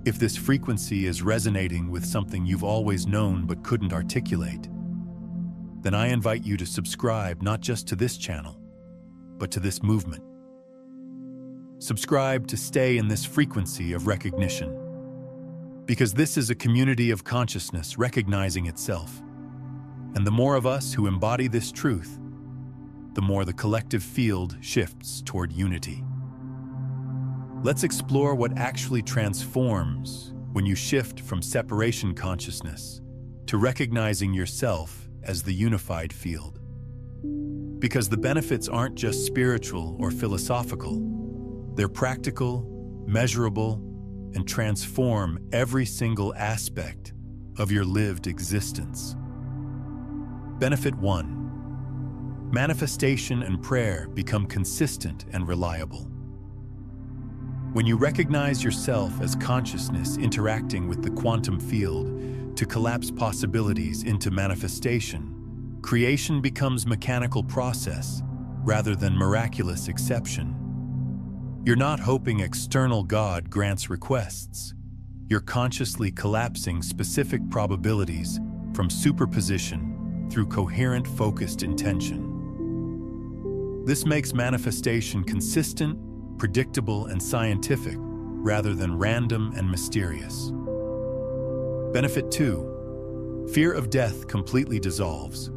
if this frequency is resonating with something you've always known but couldn't articulate, then I invite you to subscribe not just to this channel, but to this movement. Subscribe to stay in this frequency of recognition, because this is a community of consciousness recognizing itself. And the more of us who embody this truth, the more the collective field shifts toward unity. Let's explore what actually transforms when you shift from separation consciousness to recognizing yourself as the unified field. Because the benefits aren't just spiritual or philosophical, they're practical, measurable, and transform every single aspect of your lived existence. Benefit 1. Manifestation and prayer become consistent and reliable. When you recognize yourself as consciousness interacting with the quantum field to collapse possibilities into manifestation, creation becomes mechanical process rather than miraculous exception. You're not hoping external God grants requests. You're consciously collapsing specific probabilities from superposition through coherent, focused intention. This makes manifestation consistent, predictable, and scientific, rather than random and mysterious. Benefit 2. Fear of death completely dissolves.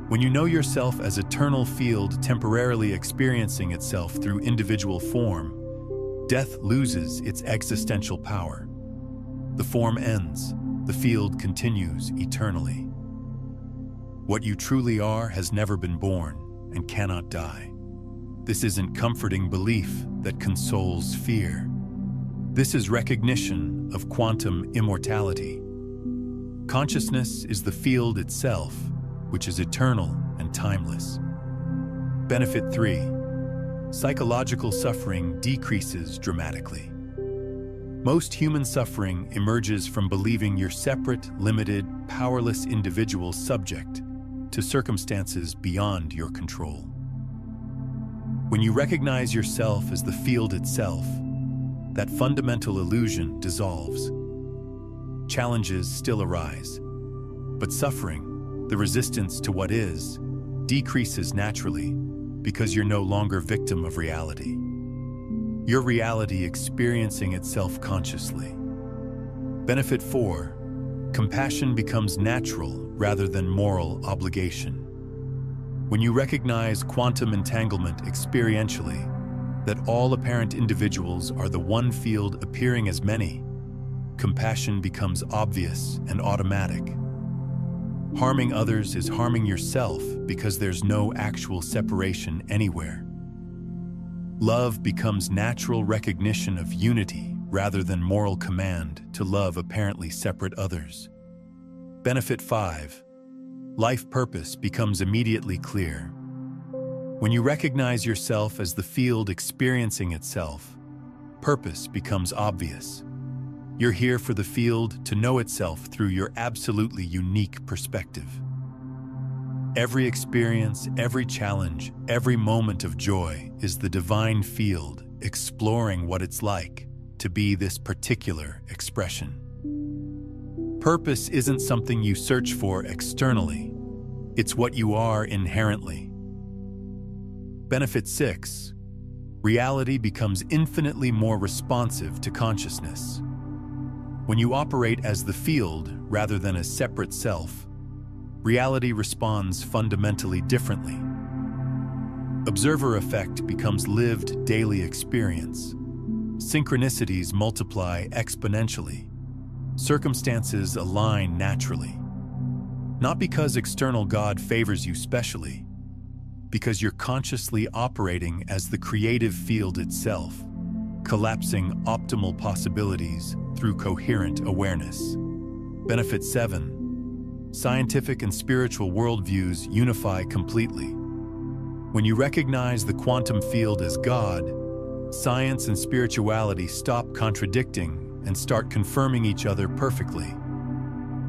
When you know yourself as eternal field temporarily experiencing itself through individual form, death loses its existential power. The form ends, the field continues eternally. What you truly are has never been born and cannot die. This isn't comforting belief that consoles fear. This is recognition of quantum immortality. Consciousness is the field itself, which is eternal and timeless. Benefit 3. Psychological suffering decreases dramatically. Most human suffering emerges from believing you're separate, limited, powerless individual subject to circumstances beyond your control. When you recognize yourself as the field itself, that fundamental illusion dissolves. Challenges still arise, but suffering, the resistance to what is, decreases naturally because you're no longer victim of reality. Your reality experiencing itself consciously. Benefit 4. Compassion becomes natural rather than moral obligation. When you recognize quantum entanglement experientially, that all apparent individuals are the one field appearing as many, compassion becomes obvious and automatic. Harming others is harming yourself because there's no actual separation anywhere. Love becomes natural recognition of unity rather than moral command to love apparently separate others. Benefit 5. Life purpose becomes immediately clear. When you recognize yourself as the field experiencing itself, purpose becomes obvious. You're here for the field to know itself through your absolutely unique perspective. Every experience, every challenge, every moment of joy is the divine field exploring what it's like to be this particular expression. Purpose isn't something you search for externally. It's what you are inherently. Benefit 6. Reality becomes infinitely more responsive to consciousness. When you operate as the field rather than a separate self, reality responds fundamentally differently. Observer effect becomes lived daily experience. Synchronicities multiply exponentially. Circumstances align naturally. Not because external God favors you specially, because you're consciously operating as the creative field itself, collapsing optimal possibilities through coherent awareness. Benefit 7. Scientific and spiritual worldviews unify completely. When you recognize the quantum field as God, science and spirituality stop contradicting and start confirming each other perfectly.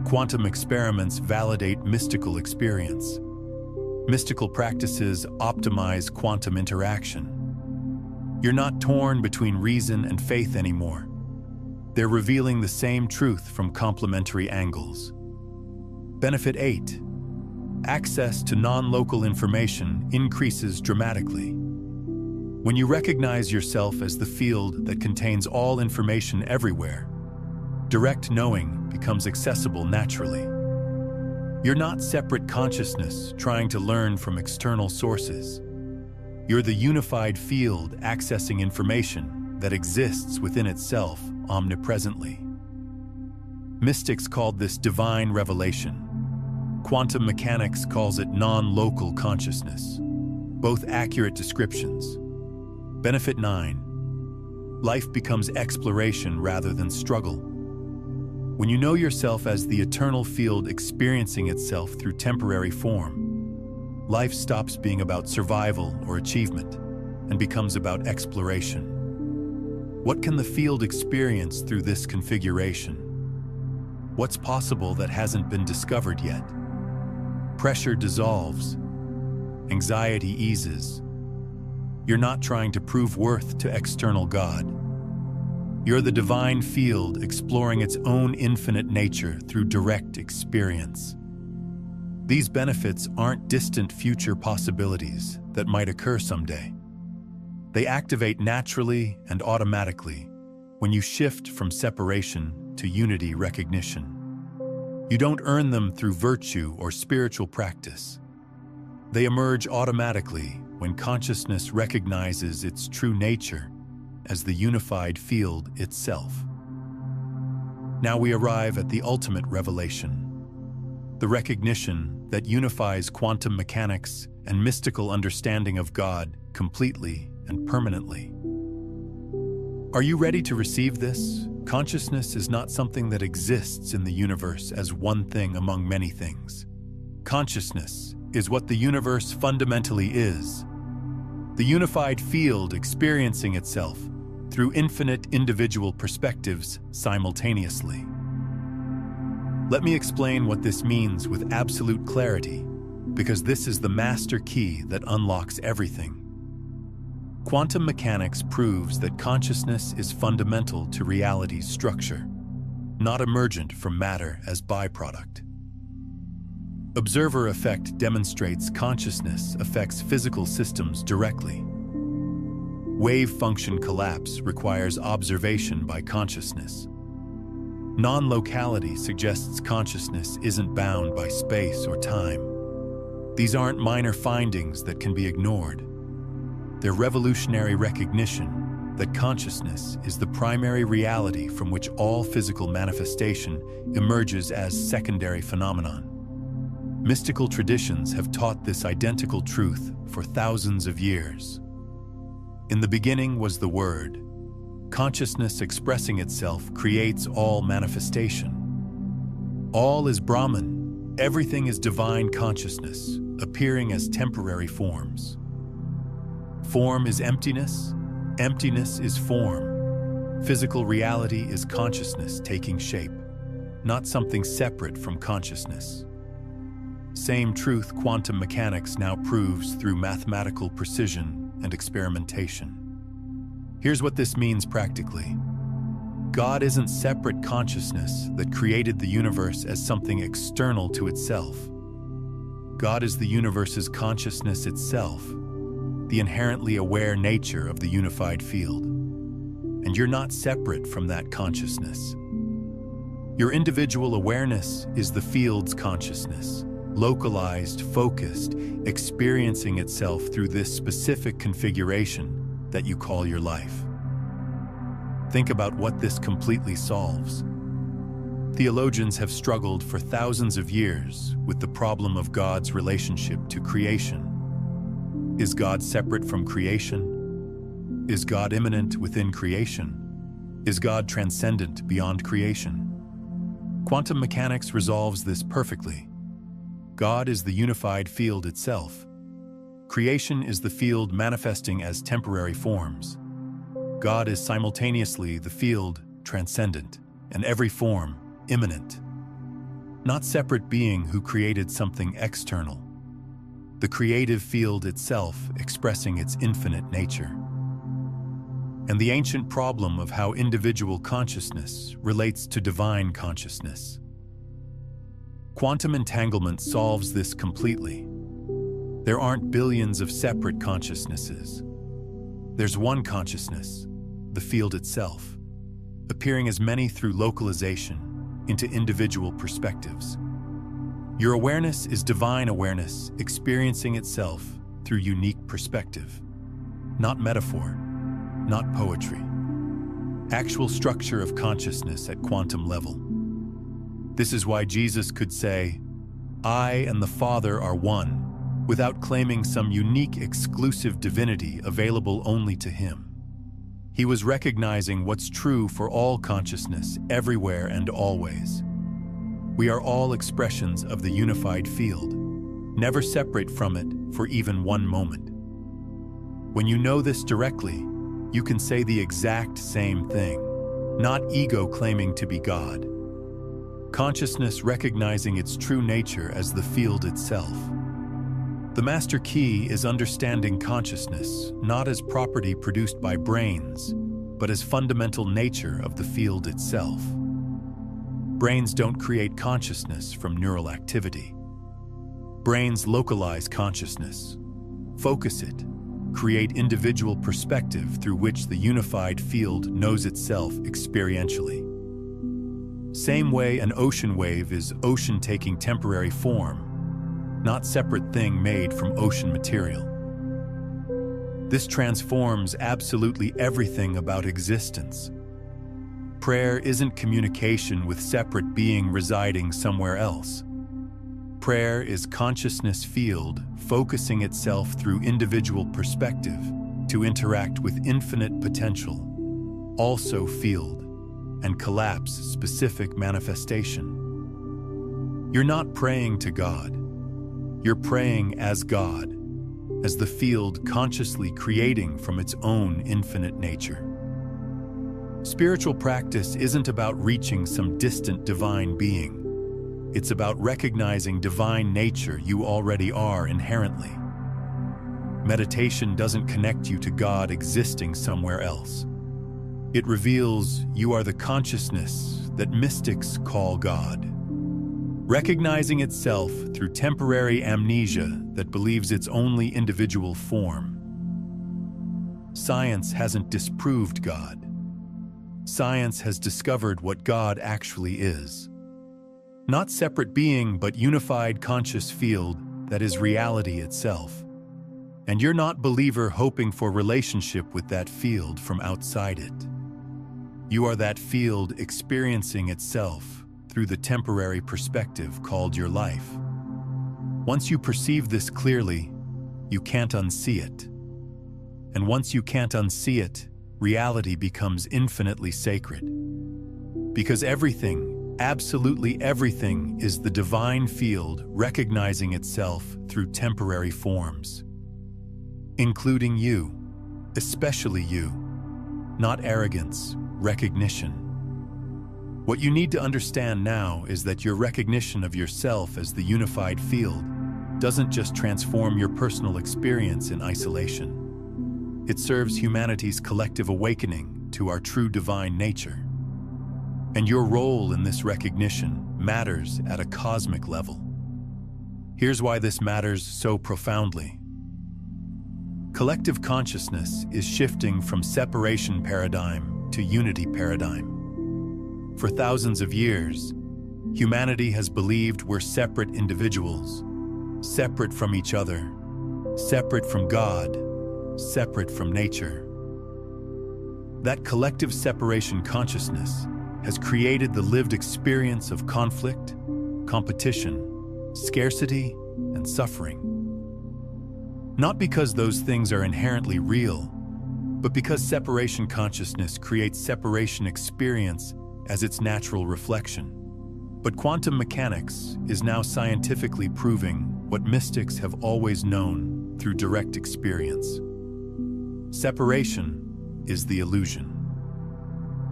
Quantum experiments validate mystical experience. Mystical practices optimize quantum interaction. You're not torn between reason and faith anymore. They're revealing the same truth from complementary angles. Benefit 8. Access to non-local information increases dramatically. When you recognize yourself as the field that contains all information everywhere, direct knowing becomes accessible naturally. You're not separate consciousness trying to learn from external sources. You're the unified field accessing information that exists within itself omnipresently. Mystics called this divine revelation. Quantum mechanics calls it non-local consciousness. Both accurate descriptions. Benefit 9. Life becomes exploration rather than struggle. When you know yourself as the eternal field experiencing itself through temporary form, life stops being about survival or achievement and becomes about exploration. What can the field experience through this configuration? What's possible that hasn't been discovered yet? Pressure dissolves. Anxiety eases. You're not trying to prove worth to external God. You're the divine field exploring its own infinite nature through direct experience. These benefits aren't distant future possibilities that might occur someday. They activate naturally and automatically when you shift from separation to unity recognition. You don't earn them through virtue or spiritual practice. They emerge automatically when consciousness recognizes its true nature as the unified field itself. Now we arrive at the ultimate revelation, the recognition that unifies quantum mechanics and mystical understanding of God completely and permanently. Are you ready to receive this? Consciousness is not something that exists in the universe as one thing among many things. Consciousness is what the universe fundamentally is, the unified field experiencing itself through infinite individual perspectives simultaneously. Let me explain what this means with absolute clarity, because this is the master key that unlocks everything. Quantum mechanics proves that consciousness is fundamental to reality's structure, not emergent from matter as byproduct. Observer effect demonstrates consciousness affects physical systems directly. Wave function collapse requires observation by consciousness. Non-locality suggests consciousness isn't bound by space or time. These aren't minor findings that can be ignored. They're revolutionary recognition that consciousness is the primary reality from which all physical manifestation emerges as secondary phenomenon. Mystical traditions have taught this identical truth for thousands of years. In the beginning was the Word. Consciousness expressing itself creates all manifestation. All is Brahman. Everything is divine consciousness, appearing as temporary forms. Form is emptiness. Emptiness is form. Physical reality is consciousness taking shape, not something separate from consciousness. Same truth quantum mechanics now proves through mathematical precision and experimentation. Here's what this means practically. God isn't separate consciousness that created the universe as something external to itself. God is the universe's consciousness itself, the inherently aware nature of the unified field. And you're not separate from that consciousness. Your individual awareness is the field's consciousness, localized, focused, experiencing itself through this specific configuration that you call your life. Think about what this completely solves. Theologians have struggled for thousands of years with the problem of God's relationship to creation. Is God separate from creation? Is God immanent within creation? Is God transcendent beyond creation? Quantum mechanics resolves this perfectly. God is the unified field itself. Creation is the field manifesting as temporary forms. God is simultaneously the field, transcendent, and every form, immanent. Not separate being who created something external. The creative field itself expressing its infinite nature. And the ancient problem of how individual consciousness relates to divine consciousness. Quantum entanglement solves this completely. There aren't billions of separate consciousnesses. There's one consciousness, the field itself, appearing as many through localization into individual perspectives. Your awareness is divine awareness experiencing itself through unique perspective, not metaphor, not poetry. Actual structure of consciousness at quantum level. This is why Jesus could say, "I and the Father are one," without claiming some unique exclusive divinity available only to him. He was recognizing what's true for all consciousness everywhere and always. We are all expressions of the unified field, never separate from it for even one moment. When you know this directly, you can say the exact same thing, not ego claiming to be God. Consciousness recognizing its true nature as the field itself. The master key is understanding consciousness not as property produced by brains, but as fundamental nature of the field itself. Brains don't create consciousness from neural activity. Brains localize consciousness, focus it, create individual perspective through which the unified field knows itself experientially. Same way an ocean wave is ocean taking temporary form, not separate thing made from ocean material. This transforms absolutely everything about existence. Prayer isn't communication with separate being residing somewhere else. Prayer is consciousness field focusing itself through individual perspective to interact with infinite potential, also field, and collapse specific manifestation. You're not praying to God. You're praying as God, as the field consciously creating from its own infinite nature. Spiritual practice isn't about reaching some distant divine being. It's about recognizing divine nature you already are inherently. Meditation doesn't connect you to God existing somewhere else. It reveals you are the consciousness that mystics call God, recognizing itself through temporary amnesia that believes its only individual form. Science hasn't disproved God. Science has discovered what God actually is. Not separate being, but unified conscious field that is reality itself. And you're not believer hoping for relationship with that field from outside it. You are that field experiencing itself through the temporary perspective called your life. Once you perceive this clearly, you can't unsee it. And once you can't unsee it, reality becomes infinitely sacred. Because everything, absolutely everything, is the divine field recognizing itself through temporary forms. Including you, especially you. Not arrogance, recognition. What you need to understand now is that your recognition of yourself as the unified field doesn't just transform your personal experience in isolation. It serves humanity's collective awakening to our true divine nature. And your role in this recognition matters at a cosmic level. Here's why this matters so profoundly. Collective consciousness is shifting from separation paradigm to unity paradigm. For thousands of years, humanity has believed we're separate individuals, separate from each other, separate from God, separate from nature. That collective separation consciousness has created the lived experience of conflict, competition, scarcity, and suffering. Not because those things are inherently real, but because separation consciousness creates separation experience as its natural reflection. But quantum mechanics is now scientifically proving what mystics have always known through direct experience. Separation is the illusion.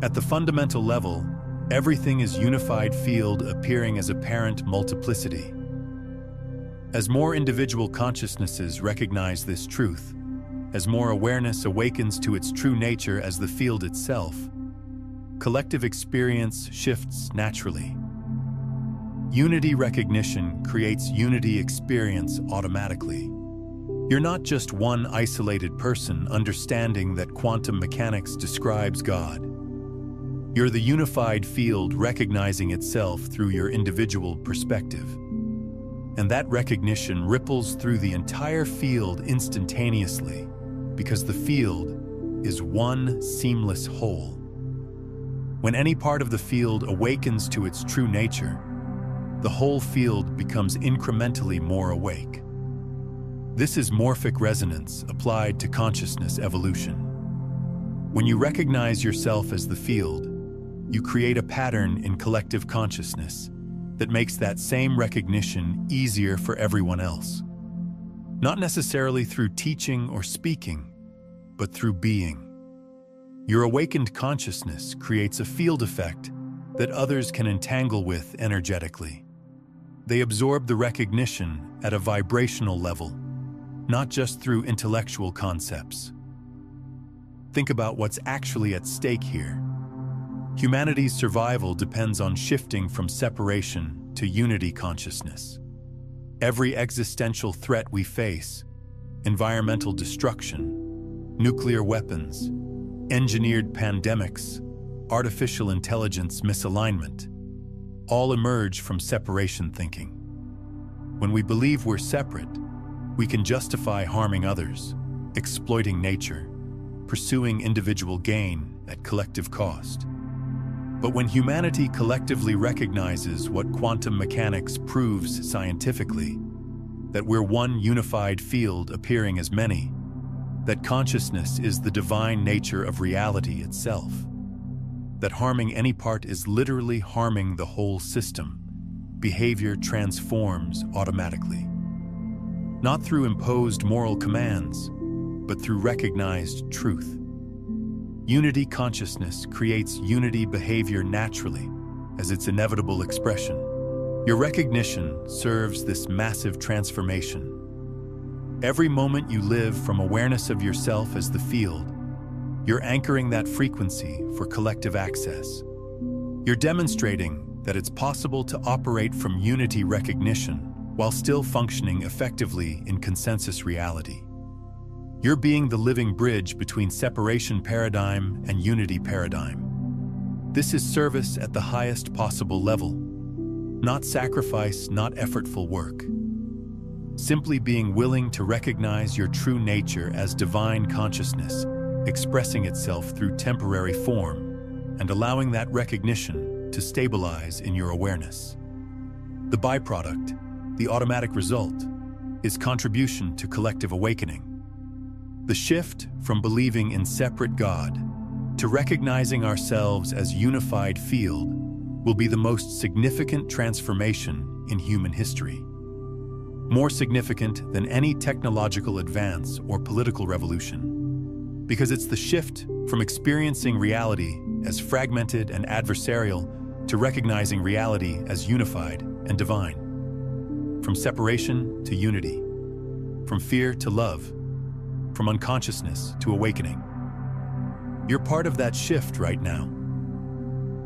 At the fundamental level, everything is unified field appearing as apparent multiplicity. As more individual consciousnesses recognize this truth, as more awareness awakens to its true nature as the field itself, collective experience shifts naturally. Unity recognition creates unity experience automatically. You're not just one isolated person understanding that quantum mechanics describes God. You're the unified field recognizing itself through your individual perspective. And that recognition ripples through the entire field instantaneously, because the field is one seamless whole. When any part of the field awakens to its true nature, the whole field becomes incrementally more awake. This is morphic resonance applied to consciousness evolution. When you recognize yourself as the field, you create a pattern in collective consciousness that makes that same recognition easier for everyone else. Not necessarily through teaching or speaking, but through being. Your awakened consciousness creates a field effect that others can entangle with energetically. They absorb the recognition at a vibrational level, not just through intellectual concepts. Think about what's actually at stake here. Humanity's survival depends on shifting from separation to unity consciousness. Every existential threat we face, environmental destruction, nuclear weapons, engineered pandemics, artificial intelligence misalignment, all emerge from separation thinking. When we believe we're separate, we can justify harming others, exploiting nature, pursuing individual gain at collective cost. But when humanity collectively recognizes what quantum mechanics proves scientifically, that we're one unified field appearing as many, that consciousness is the divine nature of reality itself, that harming any part is literally harming the whole system, behavior transforms automatically. Not through imposed moral commands, but through recognized truth. Unity consciousness creates unity behavior naturally as its inevitable expression. Your recognition serves this massive transformation. Every moment you live from awareness of yourself as the field, you're anchoring that frequency for collective access. You're demonstrating that it's possible to operate from unity recognition while still functioning effectively in consensus reality. You're being the living bridge between separation paradigm and unity paradigm. This is service at the highest possible level. Not sacrifice, not effortful work. Simply being willing to recognize your true nature as divine consciousness, expressing itself through temporary form, and allowing that recognition to stabilize in your awareness. The byproduct, the automatic result, is contribution to collective awakening. The shift from believing in separate God to recognizing ourselves as unified field will be the most significant transformation in human history. More significant than any technological advance or political revolution, because it's the shift from experiencing reality as fragmented and adversarial to recognizing reality as unified and divine. From separation to unity, from fear to love, from unconsciousness to awakening. You're part of that shift right now.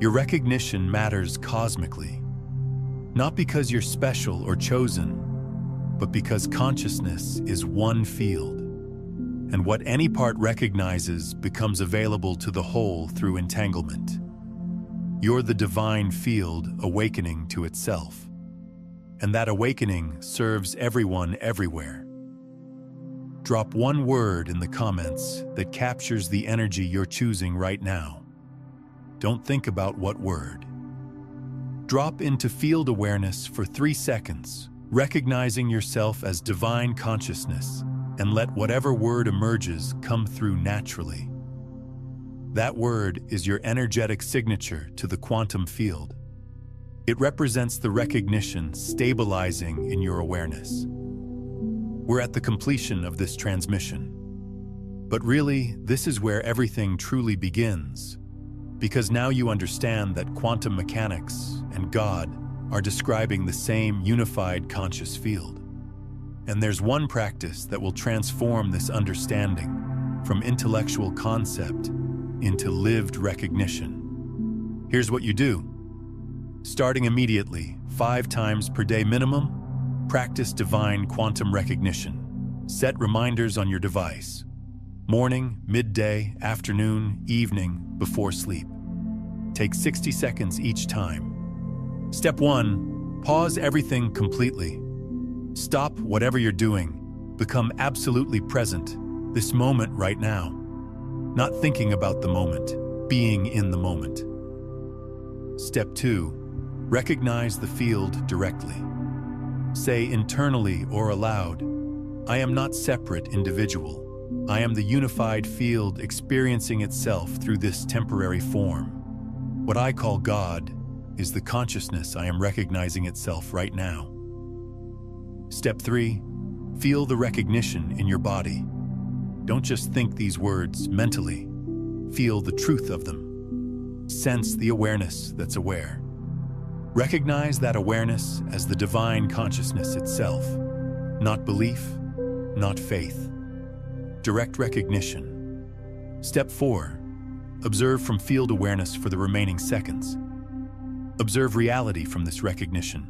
Your recognition matters cosmically, not because you're special or chosen, but because consciousness is one field, and what any part recognizes becomes available to the whole through entanglement. You're the divine field awakening to itself, and that awakening serves everyone everywhere. Drop one word in the comments that captures the energy you're choosing right now. Don't think about what word. Drop into field awareness for 3 seconds, recognizing yourself as divine consciousness, and let whatever word emerges come through naturally. That word is your energetic signature to the quantum field. It represents the recognition stabilizing in your awareness. We're at the completion of this transmission. But really, this is where everything truly begins, because now you understand that quantum mechanics and God are describing the same unified conscious field. And there's one practice that will transform this understanding from intellectual concept into lived recognition. Here's what you do. Starting immediately, 5 times per day minimum, practice divine quantum recognition. Set reminders on your device. Morning, midday, afternoon, evening, before sleep. Take 60 seconds each time. Step 1, pause everything completely. Stop whatever you're doing. Become absolutely present, this moment right now. Not thinking about the moment, being in the moment. Step 2, recognize the field directly. Say internally or aloud, I am not separate individual. I am the unified field experiencing itself through this temporary form. What I call God is the consciousness I am recognizing itself right now. Step 3, feel the recognition in your body. Don't just think these words mentally. Feel the truth of them. Sense the awareness that's aware. Recognize that awareness as the divine consciousness itself. Not belief, not faith. Direct recognition. Step 4, observe from field awareness for the remaining seconds. Observe reality from this recognition,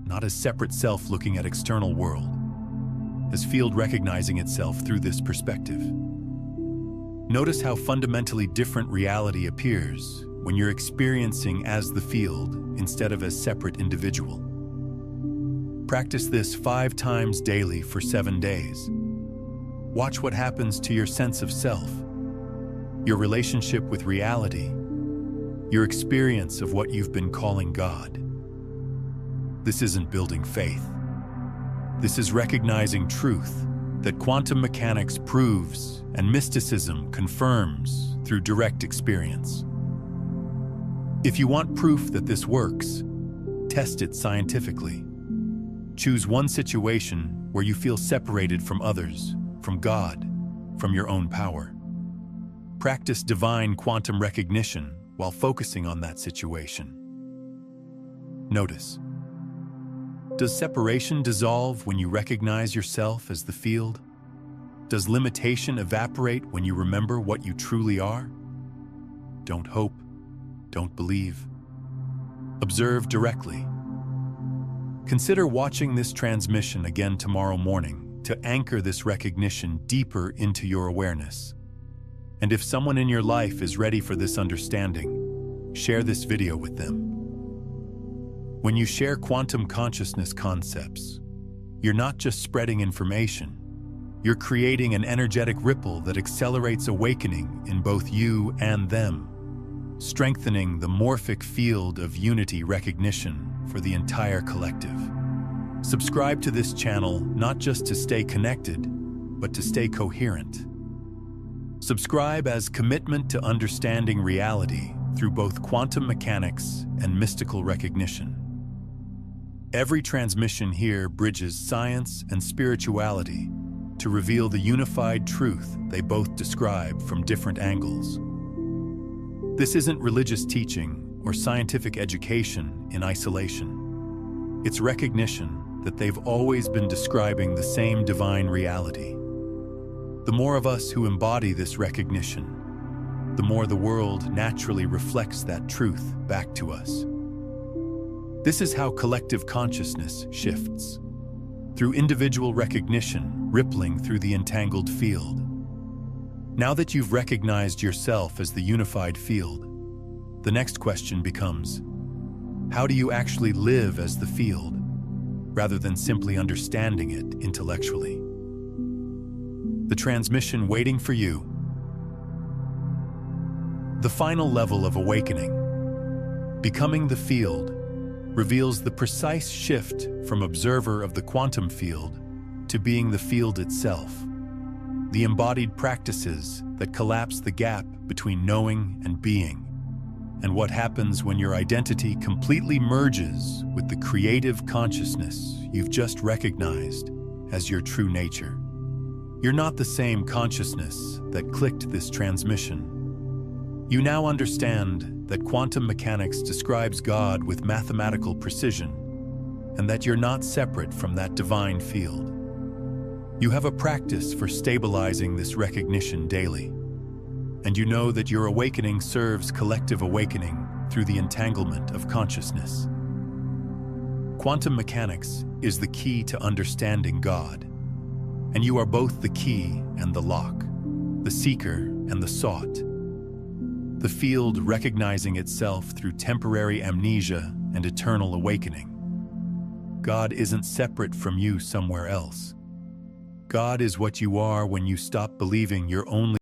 not as separate self looking at external world, as field recognizing itself through this perspective. Notice how fundamentally different reality appears when you're experiencing as the field instead of as separate individual. Practice this 5 times daily for 7 days. Watch what happens to your sense of self, your relationship with reality, your experience of what you've been calling God. This isn't building faith. This is recognizing truth that quantum mechanics proves and mysticism confirms through direct experience. If you want proof that this works, test it scientifically. Choose one situation where you feel separated from others, from God, from your own power. Practice divine quantum recognition while focusing on that situation. Notice, does separation dissolve when you recognize yourself as the field? Does limitation evaporate when you remember what you truly are? Don't hope, don't believe. Observe directly. Consider watching this transmission again tomorrow morning to anchor this recognition deeper into your awareness. And if someone in your life is ready for this understanding, share this video with them. When you share quantum consciousness concepts, you're not just spreading information, you're creating an energetic ripple that accelerates awakening in both you and them, strengthening the morphic field of unity recognition for the entire collective. Subscribe to this channel not just to stay connected, but to stay coherent. Subscribe as commitment to understanding reality through both quantum mechanics and mystical recognition. Every transmission here bridges science and spirituality to reveal the unified truth they both describe from different angles. This isn't religious teaching or scientific education in isolation. It's recognition that they've always been describing the same divine reality. The more of us who embody this recognition, the more the world naturally reflects that truth back to us. This is how collective consciousness shifts, through individual recognition rippling through the entangled field. Now that you've recognized yourself as the unified field, the next question becomes, how do you actually live as the field, rather than simply understanding it intellectually? The transmission waiting for you. The final level of awakening, becoming the field, reveals the precise shift from observer of the quantum field to being the field itself, the embodied practices that collapse the gap between knowing and being, and what happens when your identity completely merges with the creative consciousness you've just recognized as your true nature. You're not the same consciousness that clicked this transmission. You now understand that quantum mechanics describes God with mathematical precision, and that you're not separate from that divine field. You have a practice for stabilizing this recognition daily, and you know that your awakening serves collective awakening through the entanglement of consciousness. Quantum mechanics is the key to understanding God, and you are both the key and the lock, the seeker and the sought. The field recognizing itself through temporary amnesia and eternal awakening. God isn't separate from you somewhere else. God is what you are when you stop believing you're only